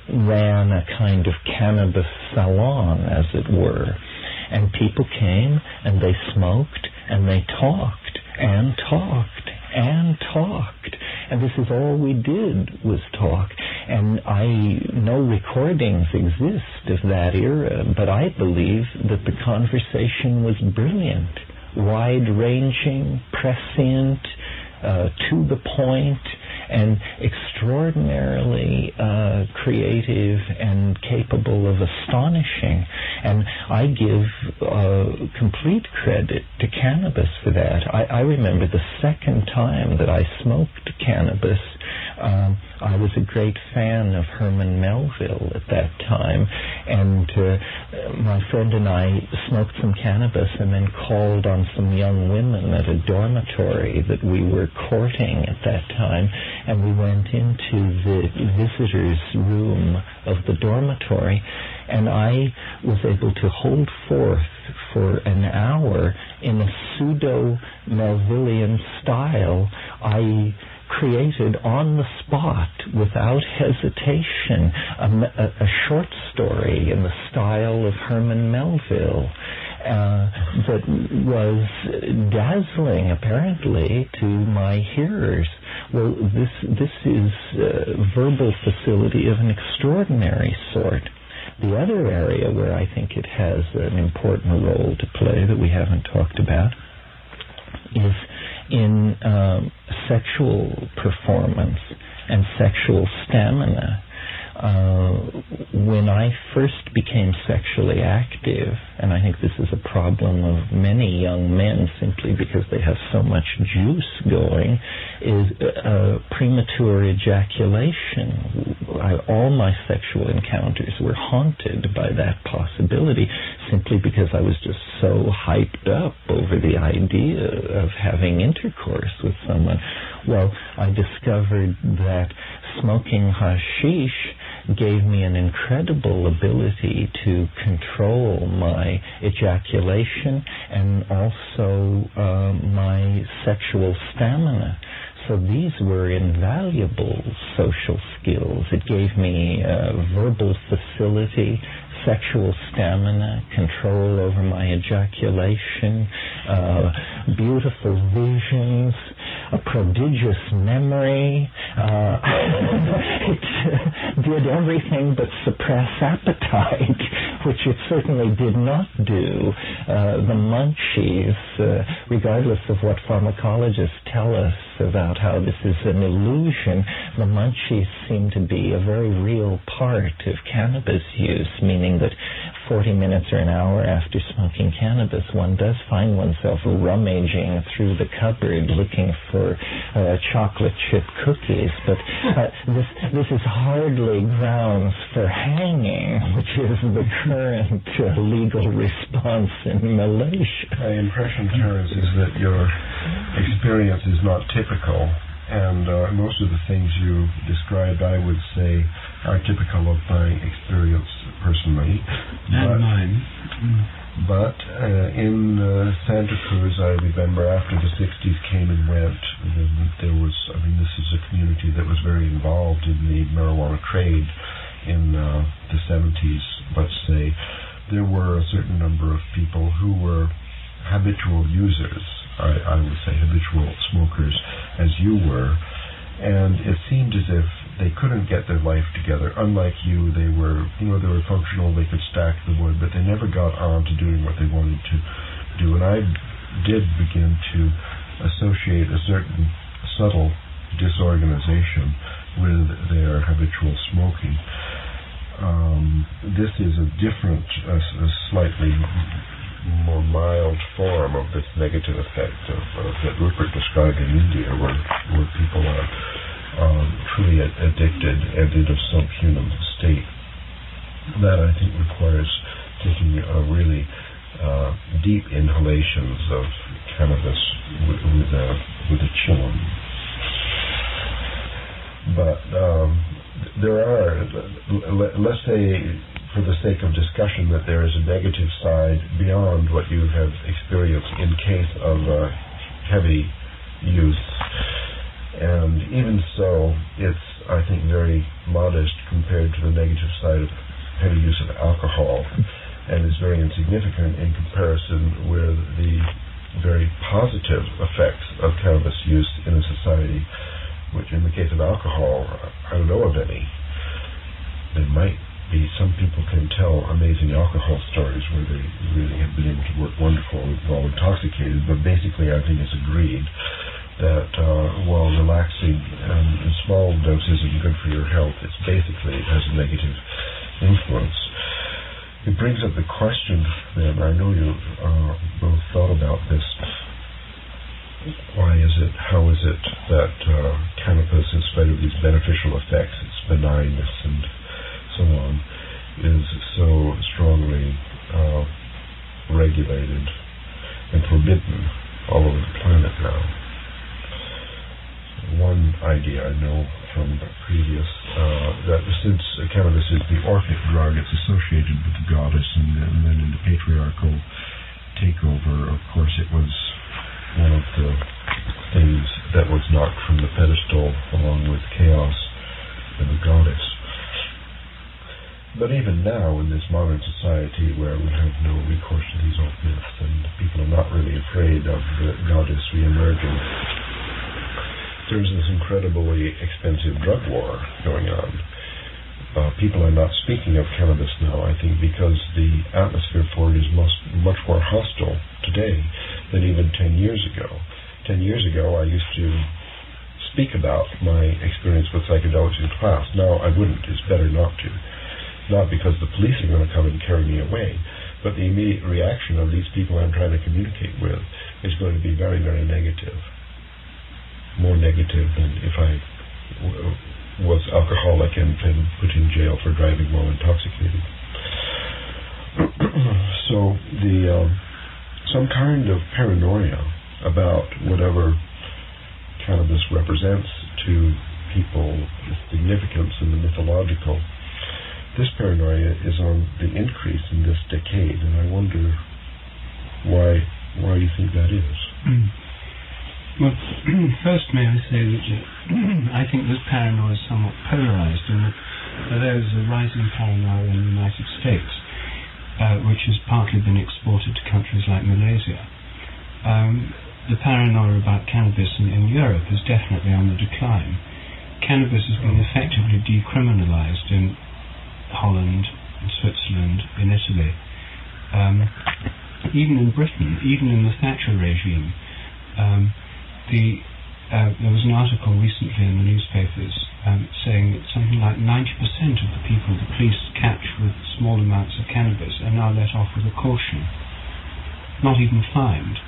ran a kind of cannabis salon, as it were. And people came and they smoked and they talked and talked and talked. And this is all we did was talk. And no recordings exist of that era, but I believe that the conversation was brilliant, wide-ranging, prescient, to the point, and extraordinarily creative and capable of astonishing. And I give complete credit to cannabis for that. I remember the second time that I smoked cannabis, I was a great fan of Herman Melville at that time, and my friend and I smoked some cannabis and then called on some young women at a dormitory that we were courting at that time, and we went into the visitors' room of the dormitory, and I was able to hold forth for an hour in a pseudo-Melvillian style. I created on the spot, without hesitation, a short story in the style of Herman Melville that was dazzling, apparently, to my hearers. Well, this is verbal facility of an extraordinary sort. The other area where I think it has an important role to play that we haven't talked about is in sexual performance and sexual stamina. When I first became sexually active, and I think this is a problem of many young men simply because they have so much juice going, is premature ejaculation. All my sexual encounters were haunted by that possibility simply because I was just so hyped up over the idea of having intercourse with someone. Well, I discovered that smoking hashish gave me an incredible ability to control my ejaculation and also my sexual stamina. So these were invaluable social skills. It gave me verbal facility, sexual stamina, control over my ejaculation, beautiful visions, a prodigious memory. It did everything but suppress appetite, which it certainly did not do. The Munchies, regardless of what pharmacologists tell us about how this is an illusion, the Munchies seem to be a very real part of cannabis use, meaning that 40 minutes or an hour after smoking cannabis, one does find oneself rummaging through the cupboard looking for chocolate chip cookies. But this is hardly grounds for hanging, which is the current legal response in Malaysia? My impression, Terence, is that your experience is not typical, and most of the things you described, I would say, are typical of my experience personally. And mine. But in Santa Cruz, I remember after the 60s came and went, there was, this is a community that was very involved in the marijuana trade in the 70s, let's say. There were a certain number of people who were habitual users, I would say habitual smokers, as you were, and it seemed as if they couldn't get their life together. Unlike you, they were functional, they could stack the wood, but they never got on to doing what they wanted to do. And I did begin to associate a certain subtle disorganization with their habitual smoking. This is a different, a slightly more mild form of this negative effect that Rupert described in India, where people are truly addicted and in a subhuman state. That, I think, requires taking really deep inhalations of cannabis with a chillum. But there are, let's say, for the sake of discussion, that there is a negative side beyond what you have experienced in case of heavy use. And even so, it's, I think, very modest compared to the negative side of heavy use of alcohol, and is very insignificant in comparison with the very positive effects of cannabis use in a society, which in the case of alcohol, I don't know of any. There might be, some people can tell amazing alcohol stories where they really have been able to work wonderful while intoxicated, but basically I think it's agreed that while relaxing in small doses is good for your health, it has a negative influence. It brings up the question then, I know you both thought about this, why is it, how is it that cannabis, in spite of these beneficial effects, its benignness and so on, is so strongly regulated and forbidden all over the planet now? One idea I know from previous, that since cannabis is the orphic drug, it's associated with the goddess, and then in the patriarchal takeover, of course, it was one of the things that was knocked from the pedestal along with chaos and the goddess. But even now, in this modern society where we have no recourse to these old myths and people are not really afraid of the goddess re-emerging, there's this incredibly expensive drug war going on. People are not speaking of cannabis now, I think, because the atmosphere for it is much more hostile today than even 10 years ago. 10 years ago, I used to speak about my experience with psychedelics in class. Now I wouldn't. It's better not to. Not because the police are going to come and carry me away, but the immediate reaction of these people I'm trying to communicate with is going to be very, very negative. More negative than if I was alcoholic and put in jail for driving while intoxicated. So some kind of paranoia about whatever cannabis represents to people, the significance and the mythological, this paranoia is on the increase in this decade, and I wonder why you think that is. Well, first may I say that I think this paranoia is somewhat polarized, in that there is a rising paranoia in the United States, which has partly been exported to countries like Malaysia. The paranoia about cannabis in Europe is definitely on the decline. Cannabis has been effectively decriminalized in Holland, in Switzerland, in Italy. Even in Britain, even in the Thatcher regime, there was an article recently in the newspapers saying that something like 90% of the people the police catch with small amounts of cannabis are now let off with a caution, not even fined.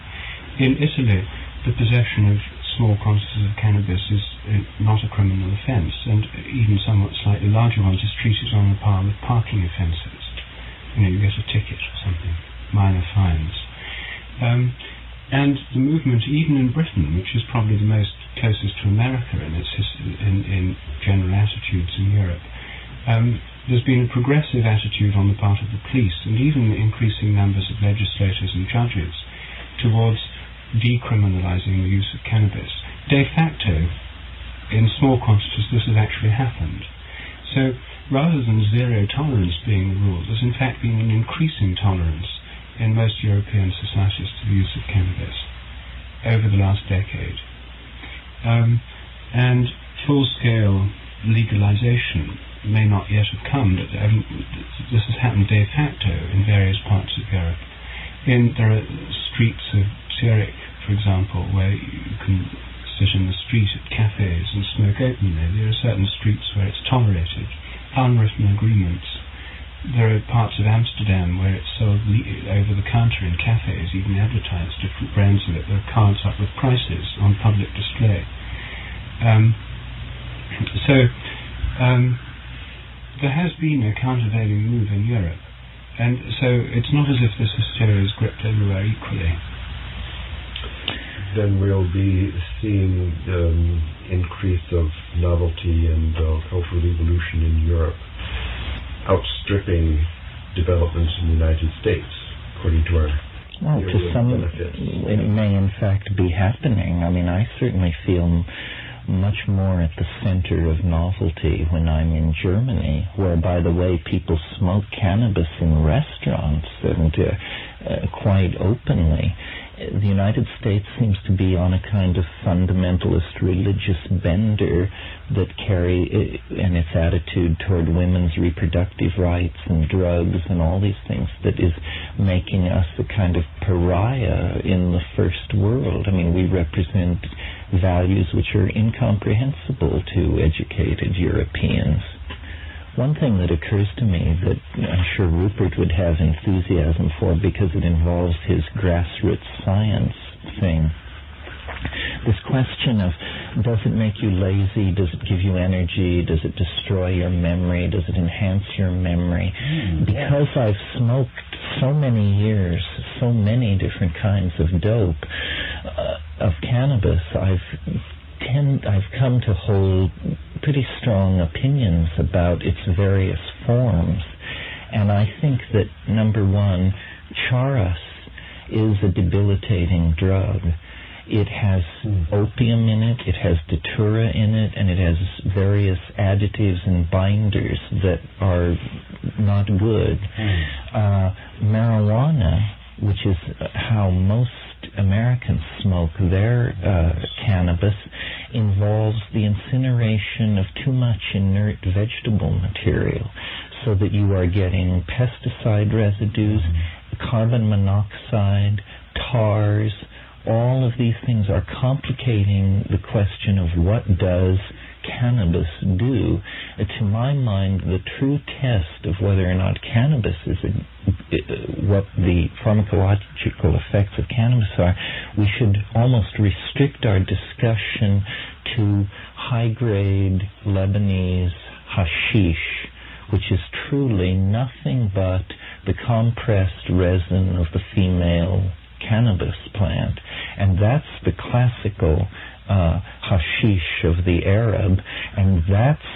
In Italy, the possession of small quantities of cannabis is not a criminal offence, and even somewhat slightly larger ones is treated on a par with parking offences. you get a ticket or something, minor fines. And the movement, even in Britain, which is probably the most closest to America in its in general attitudes in Europe, there's been a progressive attitude on the part of the police and even increasing numbers of legislators and judges towards decriminalising the use of cannabis. De facto, in small quantities, this has actually happened. So rather than zero tolerance being the rule, there's in fact been an increasing tolerance in most European societies to the use of cannabis over the last decade. And full-scale legalization may not yet have come, but this has happened de facto in various parts of Europe. There are streets of Zurich, for example, where you can sit in the street at cafes and smoke openly. There are certain streets where it's tolerated, unwritten agreements. There are parts of Amsterdam where it's sold over the counter in cafes, even advertised, different brands of it. There are cards up with prices on public display. There has been a countervailing move in Europe, and so it's not as if this hysteria is gripped everywhere equally. Then we'll be seeing increase of novelty and cultural evolution in Europe outstripping developments in the United States, according to our to some benefits. It may in fact be happening. I mean, I certainly feel much more at the center of novelty when I'm in Germany, where, by the way, people smoke cannabis in restaurants and quite openly. The United States seems to be on a kind of fundamentalist religious bender that and its attitude toward women's reproductive rights and drugs and all these things that is making us a kind of pariah in the first world. I mean, we represent values which are incomprehensible to educated Europeans. One thing that occurs to me that I'm sure Rupert would have enthusiasm for because it involves his grassroots science thing. This question of, does it make you lazy? Does it give you energy? Does it destroy your memory? Does it enhance your memory? Because I've smoked so many years, so many different kinds of dope, of cannabis, I've come to hold pretty strong opinions about its various forms. And I think that, number one, charas is a debilitating drug. It has opium in it, it has datura in it, and it has various additives and binders that are not good. Marijuana, which is how most Americans smoke their cannabis, involves the incineration of too much inert vegetable material, so that you are getting pesticide residues, carbon monoxide, tars. All of these things are complicating the question of what does cannabis do. To my mind, the true test of whether or not cannabis is what the pharmacological effects of cannabis are, we should almost restrict our discussion to high-grade Lebanese hashish, which is truly nothing but the compressed resin of the female cannabis plant. And that's the classical hashish of the Arab, and that's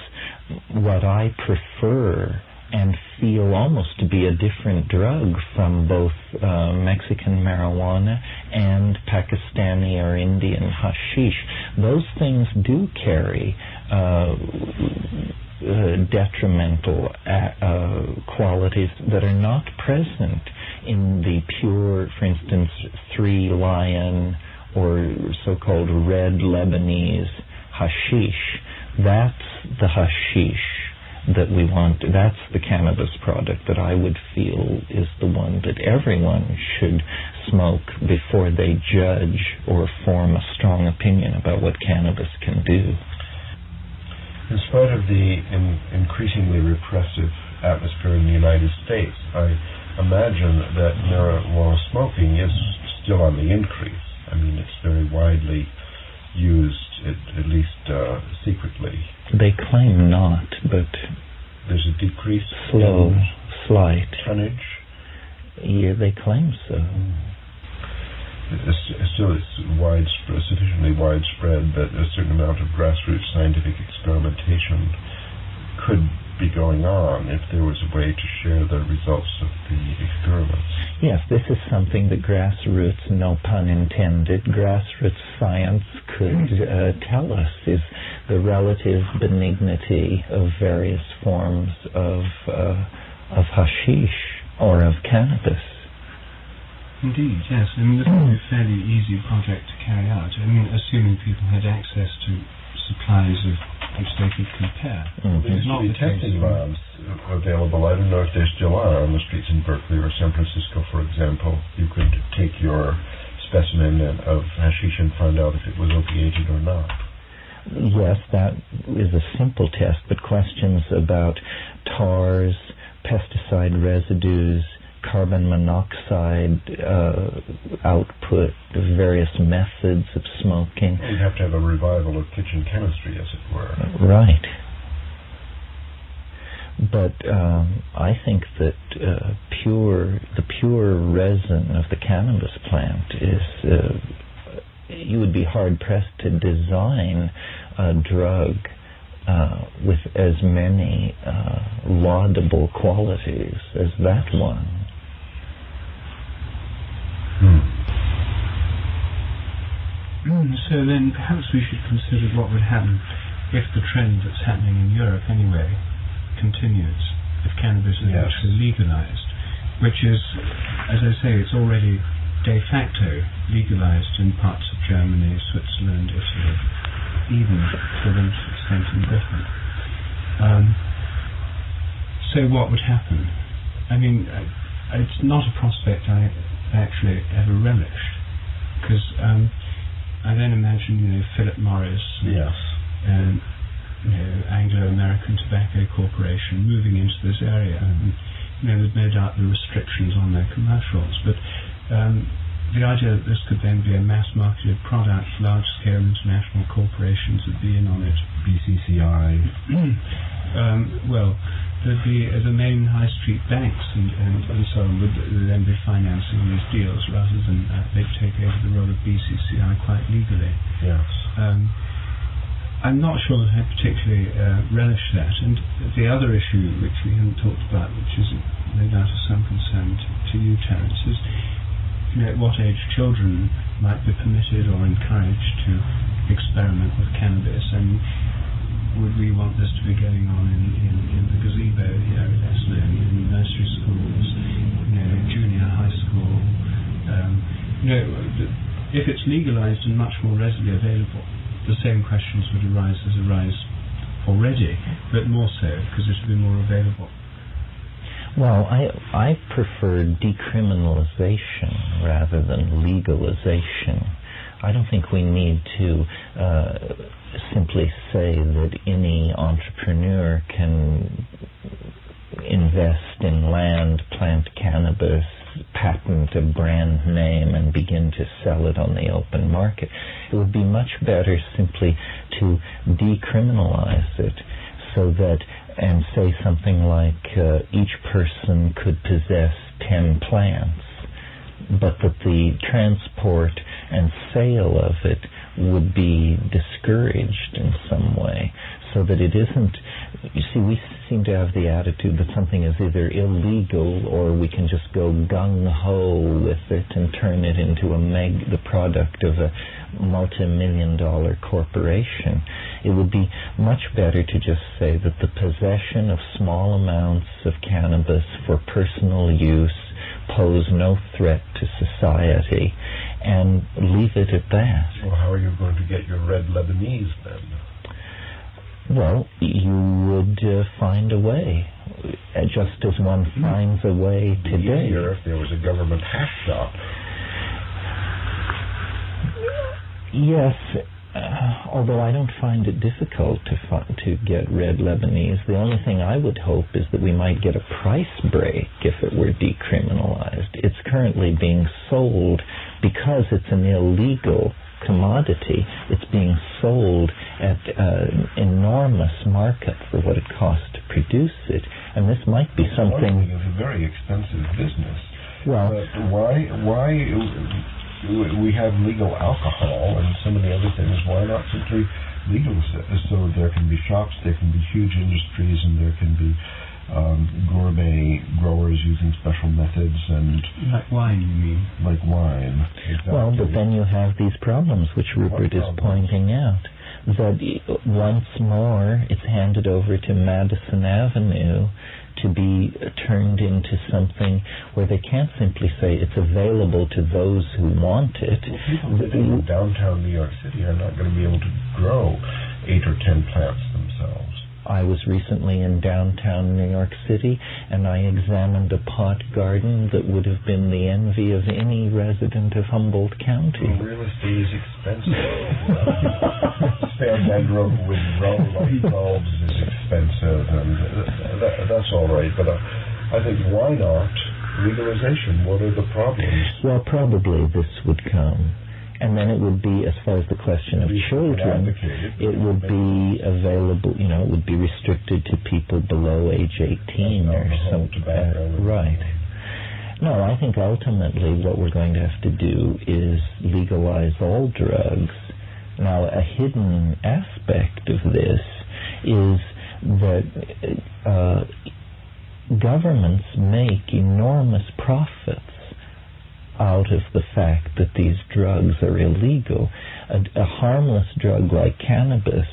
what I prefer and feel almost to be a different drug from both Mexican marijuana and Pakistani or Indian hashish. Those things do carry detrimental qualities that are not present in the pure, for instance, 3 Lion or so-called red Lebanese hashish. That's the hashish that we want. That's the cannabis product that I would feel is the one that everyone should smoke before they judge or form a strong opinion about what cannabis can do. In spite of the increasingly repressive atmosphere in the United States, I imagine that marijuana smoking is still on the increase. I mean, it's very widely used, at least secretly. They claim not, but there's a decrease. flight. Tonnage? Yeah, they claim so. Still, it's widespread, sufficiently widespread that a certain amount of grassroots scientific experimentation could be going on if there was a way to share the results of the experiments. Yes, this is something that grassroots, no pun intended, grassroots science could tell us, is the relative benignity of various forms of hashish or of cannabis. Indeed, yes. I mean, this would be a fairly easy project to carry out. I mean, assuming people had access to supplies of which they could compare. There's not the testing labs available. I don't know if there still are on the streets in Berkeley or San Francisco, for example. You could take your specimen of hashish and find out if it was opiated or not. Yes, that is a simple test, but questions about tars, pesticide residues, carbon monoxide output, various methods of smoking. You'd have to have a revival of kitchen chemistry, as it were. Right. But I think that the pure resin of the cannabis plant is, you would be hard-pressed to design a drug with as many laudable qualities as that one. So then perhaps we should consider what would happen if the trend that's happening in Europe anyway continues, if cannabis is actually legalized, which is, as I say, it's already de facto legalized in parts of Germany, Switzerland, Italy, even to an extent in Britain. So what would happen? I mean, it's not a prospect I actually ever relished, because I then imagine, Philip Morris, and Anglo-American Tobacco Corporation moving into this area, and there's no doubt the restrictions on their commercials, but the idea that this could then be a mass-marketed product, large-scale international corporations would be in on it. BCCI. Well, there'd be the main high street banks and so on would then be financing these deals rather than they'd take over the role of BCCI quite legally. Yes. I'm not sure that I particularly relish that. And the other issue which we haven't talked about, which is no doubt of some concern to you, Terence, is at what age children might be permitted or encouraged to experiment with cannabis, and would we want this to be going on in the gazebo here at Esslingen, in nursery schools, junior high school? If it's legalized and much more readily available, the same questions would arise already, but more so because it would be more available. Well, I prefer decriminalization rather than legalization. I don't think we need to simply say that any entrepreneur can invest in land, plant cannabis, patent a brand name, and begin to sell it on the open market. It would be much better simply to decriminalize it so that, and say something like each person could possess 10 plants, but that the transport and sale of it would be discouraged in some way, so that it isn't. You see, we seem to have the attitude that something is either illegal or we can just go gung-ho with it and turn it into the product of a multi-million-dollar corporation. It would be much better to just say that the possession of small amounts of cannabis for personal use pose no threat to society, and leave it at that. Well, how are you going to get your red Lebanese then? Well, you would find a way, just as one finds a way today. It'd be easier if there was a government hash shop. Yes, although I don't find it difficult to get red Lebanese. The only thing I would hope is that we might get a price break if it were decriminalized. It's currently being sold because it's an illegal commodity. It's being sold at an enormous markup for what it costs to produce it. And this might be something... It's a very expensive business. Well, why we have legal alcohol and so many other things? Why not simply legal so there can be shops, there can be huge industries, and there can be gourmet growers using special methods and... Like wine, you mean? Like wine, exactly. Well, but then you have these problems which Rupert is pointing out. That once more it's handed over to Madison Avenue to be turned into something where they can't simply say it's available to those who want it. Well, people living in downtown New York City are not going to be able to grow 8 or 10 plants themselves. I was recently in downtown New York City, and I examined a pot garden that would have been the envy of any resident of Humboldt County. Well, real estate is expensive. Spare bedroom with grow light bulbs is expensive, and that's all right. But I think, why not legalization? What are the problems? Well, probably this would come. And then it would be, as far as the question of children, it would be available, it would be restricted to people below age 18 or something. Right. No, I think ultimately what we're going to have to do is legalize all drugs. Now, a hidden aspect of this is that governments make enormous profits out of the fact that these drugs are illegal. A harmless drug like cannabis,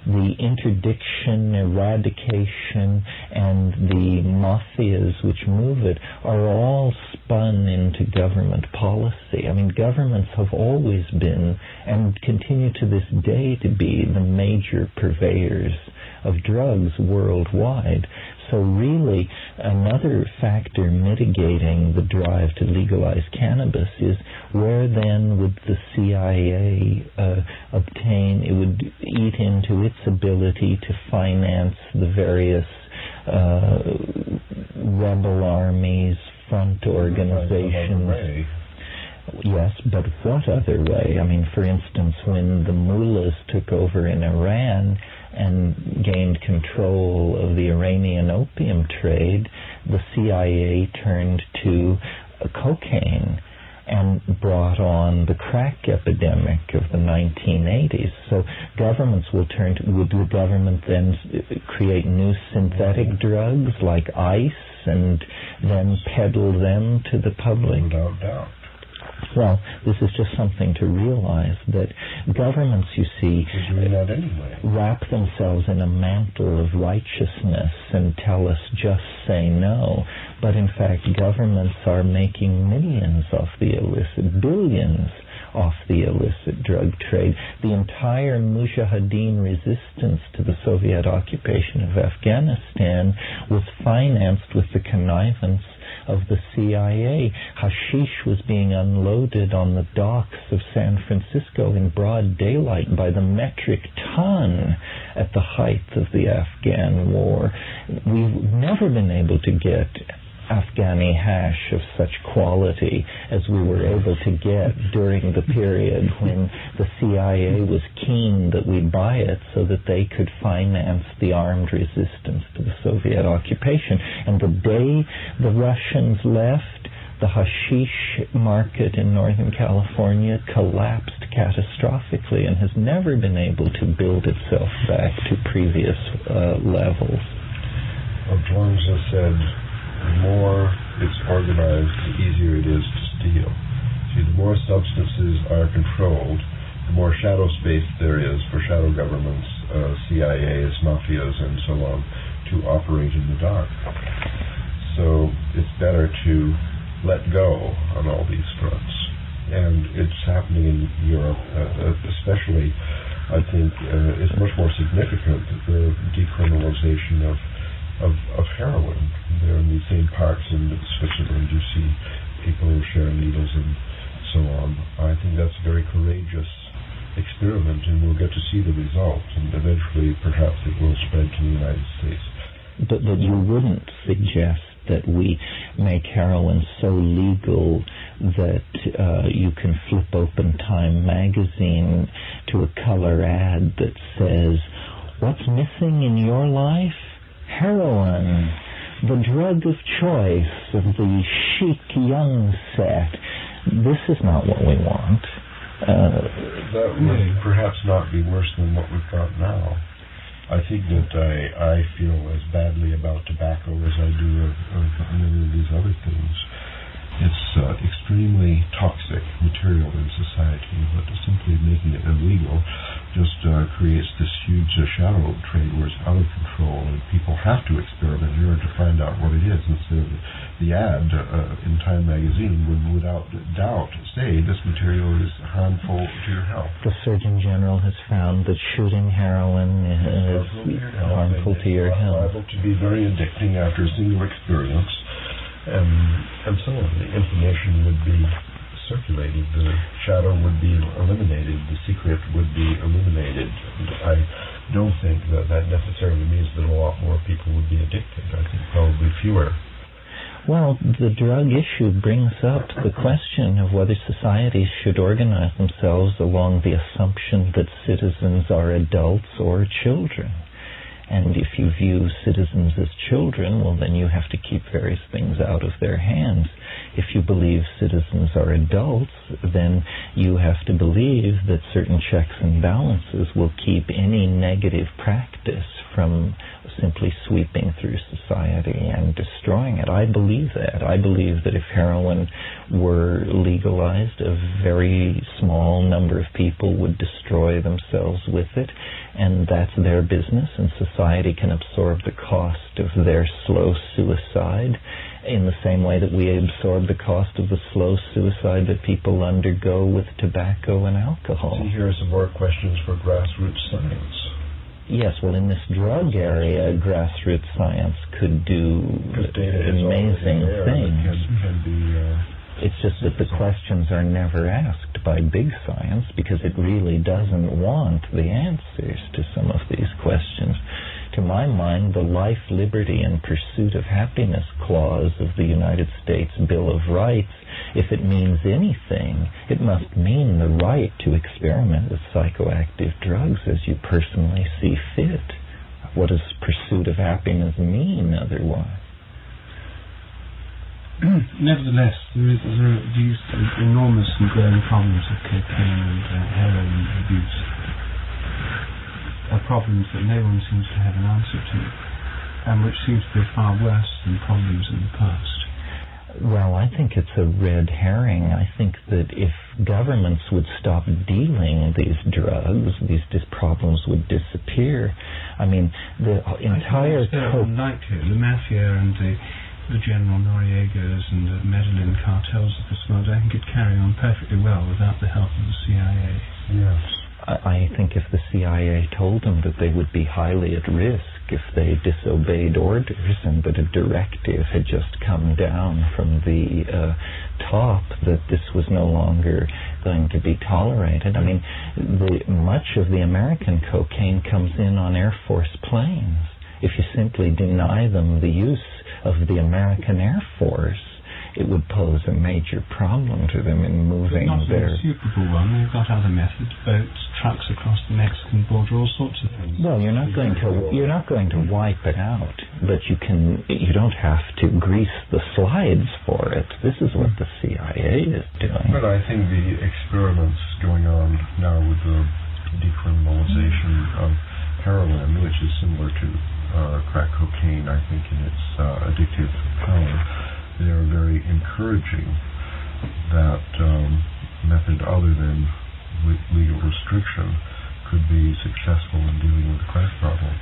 the interdiction, eradication, and the mafias which move it are all spun into government policy. I mean, governments have always been, and continue to this day to be, the major purveyors of drugs worldwide. So really, another factor mitigating the drive to legalize cannabis is where then would the CIA obtain, it would eat into its ability to finance the various rebel armies, front organizations. Yes, but what other way? I mean, for instance, when the mullahs took over in Iran and gained control of the Iranian opium trade, the CIA turned to cocaine and brought on the crack epidemic of the 1980s. So governments will turn to, would the government then create new synthetic drugs like ice and then peddle them to the public? Without doubt. Well, this is just something to realize that governments, you see, wrap themselves in a mantle of righteousness and tell us just say no. But in fact, governments are making millions off the illicit, billions off the illicit drug trade. The entire Mujahideen resistance to the Soviet occupation of Afghanistan was financed with the connivance of the CIA. Hashish was being unloaded on the docks of San Francisco in broad daylight by the metric ton at the height of the Afghan war. We've never been able to get Afghani hash of such quality as we were able to get during the period when the CIA was keen that we buy it so that they could finance the armed resistance to the Soviet occupation. And the day the Russians left, the hashish market in Northern California collapsed catastrophically and has never been able to build itself back to previous levels. Well, Jones has said, the more it's organized, the easier it is to steal. See, the more substances are controlled, the more shadow space there is for shadow governments, CIAs, mafias, and so on, to operate in the dark. So it's better to let go on all these fronts. And it's happening in Europe, especially, I think, it's much more significant, the decriminalization of heroin. There in these same parks in Switzerland, you see people who share needles and so on. I think that's a very courageous experiment, and we'll get to see the results, and eventually perhaps it will spread to the United States. But you wouldn't suggest that we make heroin so legal that you can flip open Time magazine to a color ad that says, "What's missing in your life? heroin, the drug of choice of the chic young set. This is not what we want. That would perhaps not be worse than what we've got now. I think that I feel as badly about tobacco as I do of many of these other things. It's extremely toxic material in society, but simply making it illegal just creates this huge shadow trade where it's out of control, and people have to experiment in order to find out what it is. Instead of the ad in Time magazine would without doubt say this material is harmful to your health. The Surgeon General has found that shooting heroin is harmful to your health. Liable to be very addicting after a single experience. And so on. The information would be circulated, the shadow would be eliminated, the secret would be illuminated. And I don't think that necessarily means that a lot more people would be addicted. I think probably fewer. Well, the drug issue brings up the question of whether societies should organize themselves along the assumption that citizens are adults or children. And if you view citizens as children, well, then you have to keep various things out of their hands. If you believe citizens are adults, then you have to believe that certain checks and balances will keep any negative practice from simply sweeping through society and destroying it. I believe that. I believe that if heroin were legalized, a very small number of people would destroy themselves with it, and that's their business, and society can absorb the cost of their slow suicide in the same way that we absorb the cost of the slow suicide that people undergo with tobacco and alcohol. See, here are some more questions for grassroots science. Yes, well, in this drug area, grassroots science could do amazing things. It's just that the questions are never asked by big science because it really doesn't want the answers to some of these questions. To my mind, the life, liberty, and pursuit of happiness clause of the United States Bill of Rights, if it means anything, it must mean the right to experiment with psychoactive drugs as you personally see fit. What does pursuit of happiness mean otherwise? Nevertheless, there are these enormous and growing problems of cocaine and heroin abuse. Are problems that no one seems to have an answer to, and which seems to be far worse than problems in the past. Well, I think it's a red herring. I think that if governments would stop dealing these drugs, these problems would disappear. I mean, the entire... The mafia and the General Noriegas and the Medellin cartels of this world, I think could carry on perfectly well without the help of the CIA. Yes. I think if the CIA told them that they would be highly at risk if they disobeyed orders and that a directive had just come down from the top that this was no longer going to be tolerated. I mean, much of the American cocaine comes in on Air Force planes. If you simply deny them the use of the American Air Force, it would pose a major problem to them in moving their... Not a suitable one. They've got other methods, boats, trucks across the Mexican border, all sorts of things. Well, you're not going to wipe it out, but you don't have to grease the slides for it. This is what the CIA is doing. But I think the experiments going on now with the decriminalization of heroin, which is similar to crack cocaine, I think, in its addictive power, they are very encouraging that method other than legal restriction could be successful in dealing with the crack problem.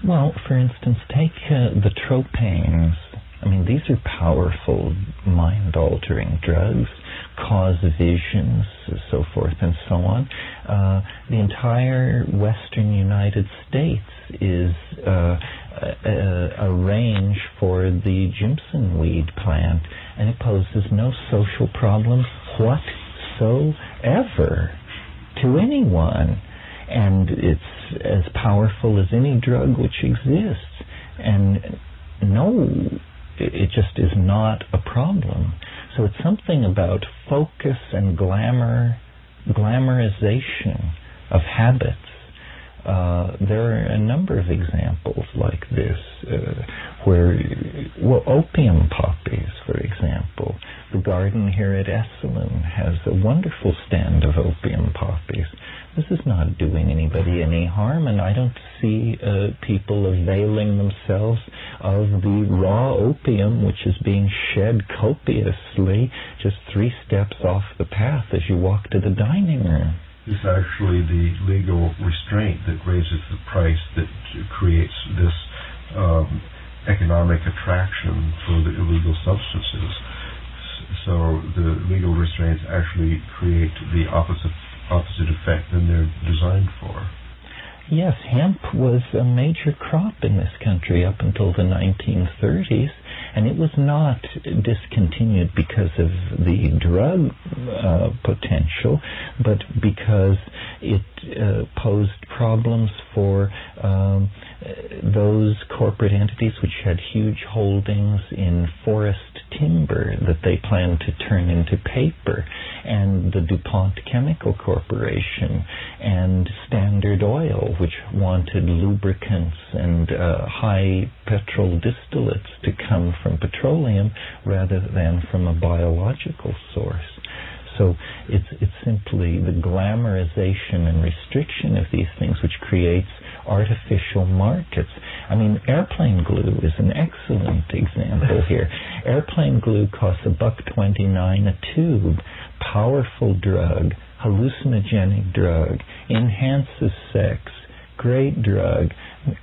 Well, for instance, take the tropanes. I mean, these are powerful, mind-altering drugs, cause visions, so forth and so on. The entire western United States is a range for the Jimson weed plant, and it poses no social problem whatsoever to anyone. And it's as powerful as any drug which exists. And it just is not a problem. So it's something about focus and glamorization of habits there are a number of examples like this where, opium poppies, for example. The garden here at Esalen has a wonderful stand of opium poppies. This is not doing anybody any harm, and I don't see people availing themselves of the raw opium which is being shed copiously just 3 steps off the path as you walk to the dining room. It's actually the legal restraint that raises the price that creates this economic attraction for the illegal substances. So the legal restraints actually create the opposite effect than they're designed for. Yes, hemp was a major crop in this country up until the 1930s, and it was not discontinued because of the drug potential, but because it posed problems for those corporate entities which had huge holdings in forest timber that they planned to turn into paper, and the DuPont Chemical Corporation and Standard Oil, which wanted lubricants and high petrol distillates to come from petroleum rather than from a biological source. So it's simply the glamorization and restriction of these things which creates artificial markets. I mean, airplane glue is an excellent example here. Airplane glue costs $1.29 a tube. Powerful drug, hallucinogenic drug, enhances sex, great drug.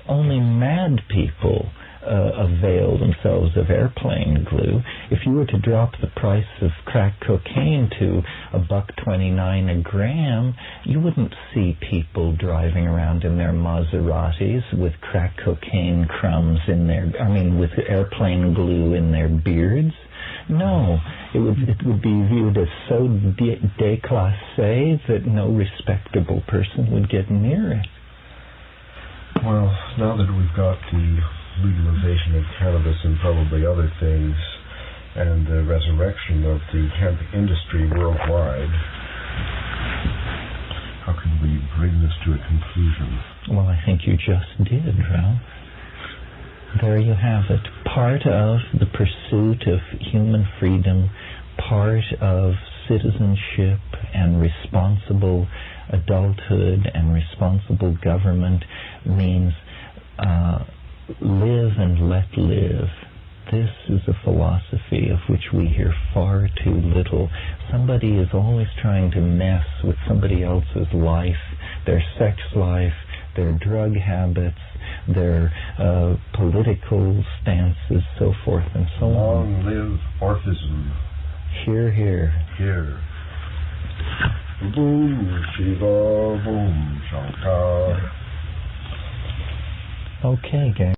Only mad people avail themselves of airplane glue. If you were to drop the price of crack cocaine to $1.29 a gram, you wouldn't see people driving around in their Maseratis with crack cocaine crumbs in with airplane glue in their beards. No, it would be viewed as so déclassé that no respectable person would get near it. Well, now that we've got the legalization of cannabis and probably other things, and the resurrection of the hemp industry worldwide, how can we bring this to a conclusion? Well, I think you just did, Ralph. There you have it. Part of the pursuit of human freedom, part of citizenship and responsible adulthood and responsible government means live and let live. This is a philosophy of which we hear far too little. Somebody is always trying to mess with somebody else's life, their sex life, their drug habits, their political stances, so forth and so on. Long live Orphism. Hear, hear. Here. Boom, Shiva, boom, Shankar. Okay, gang.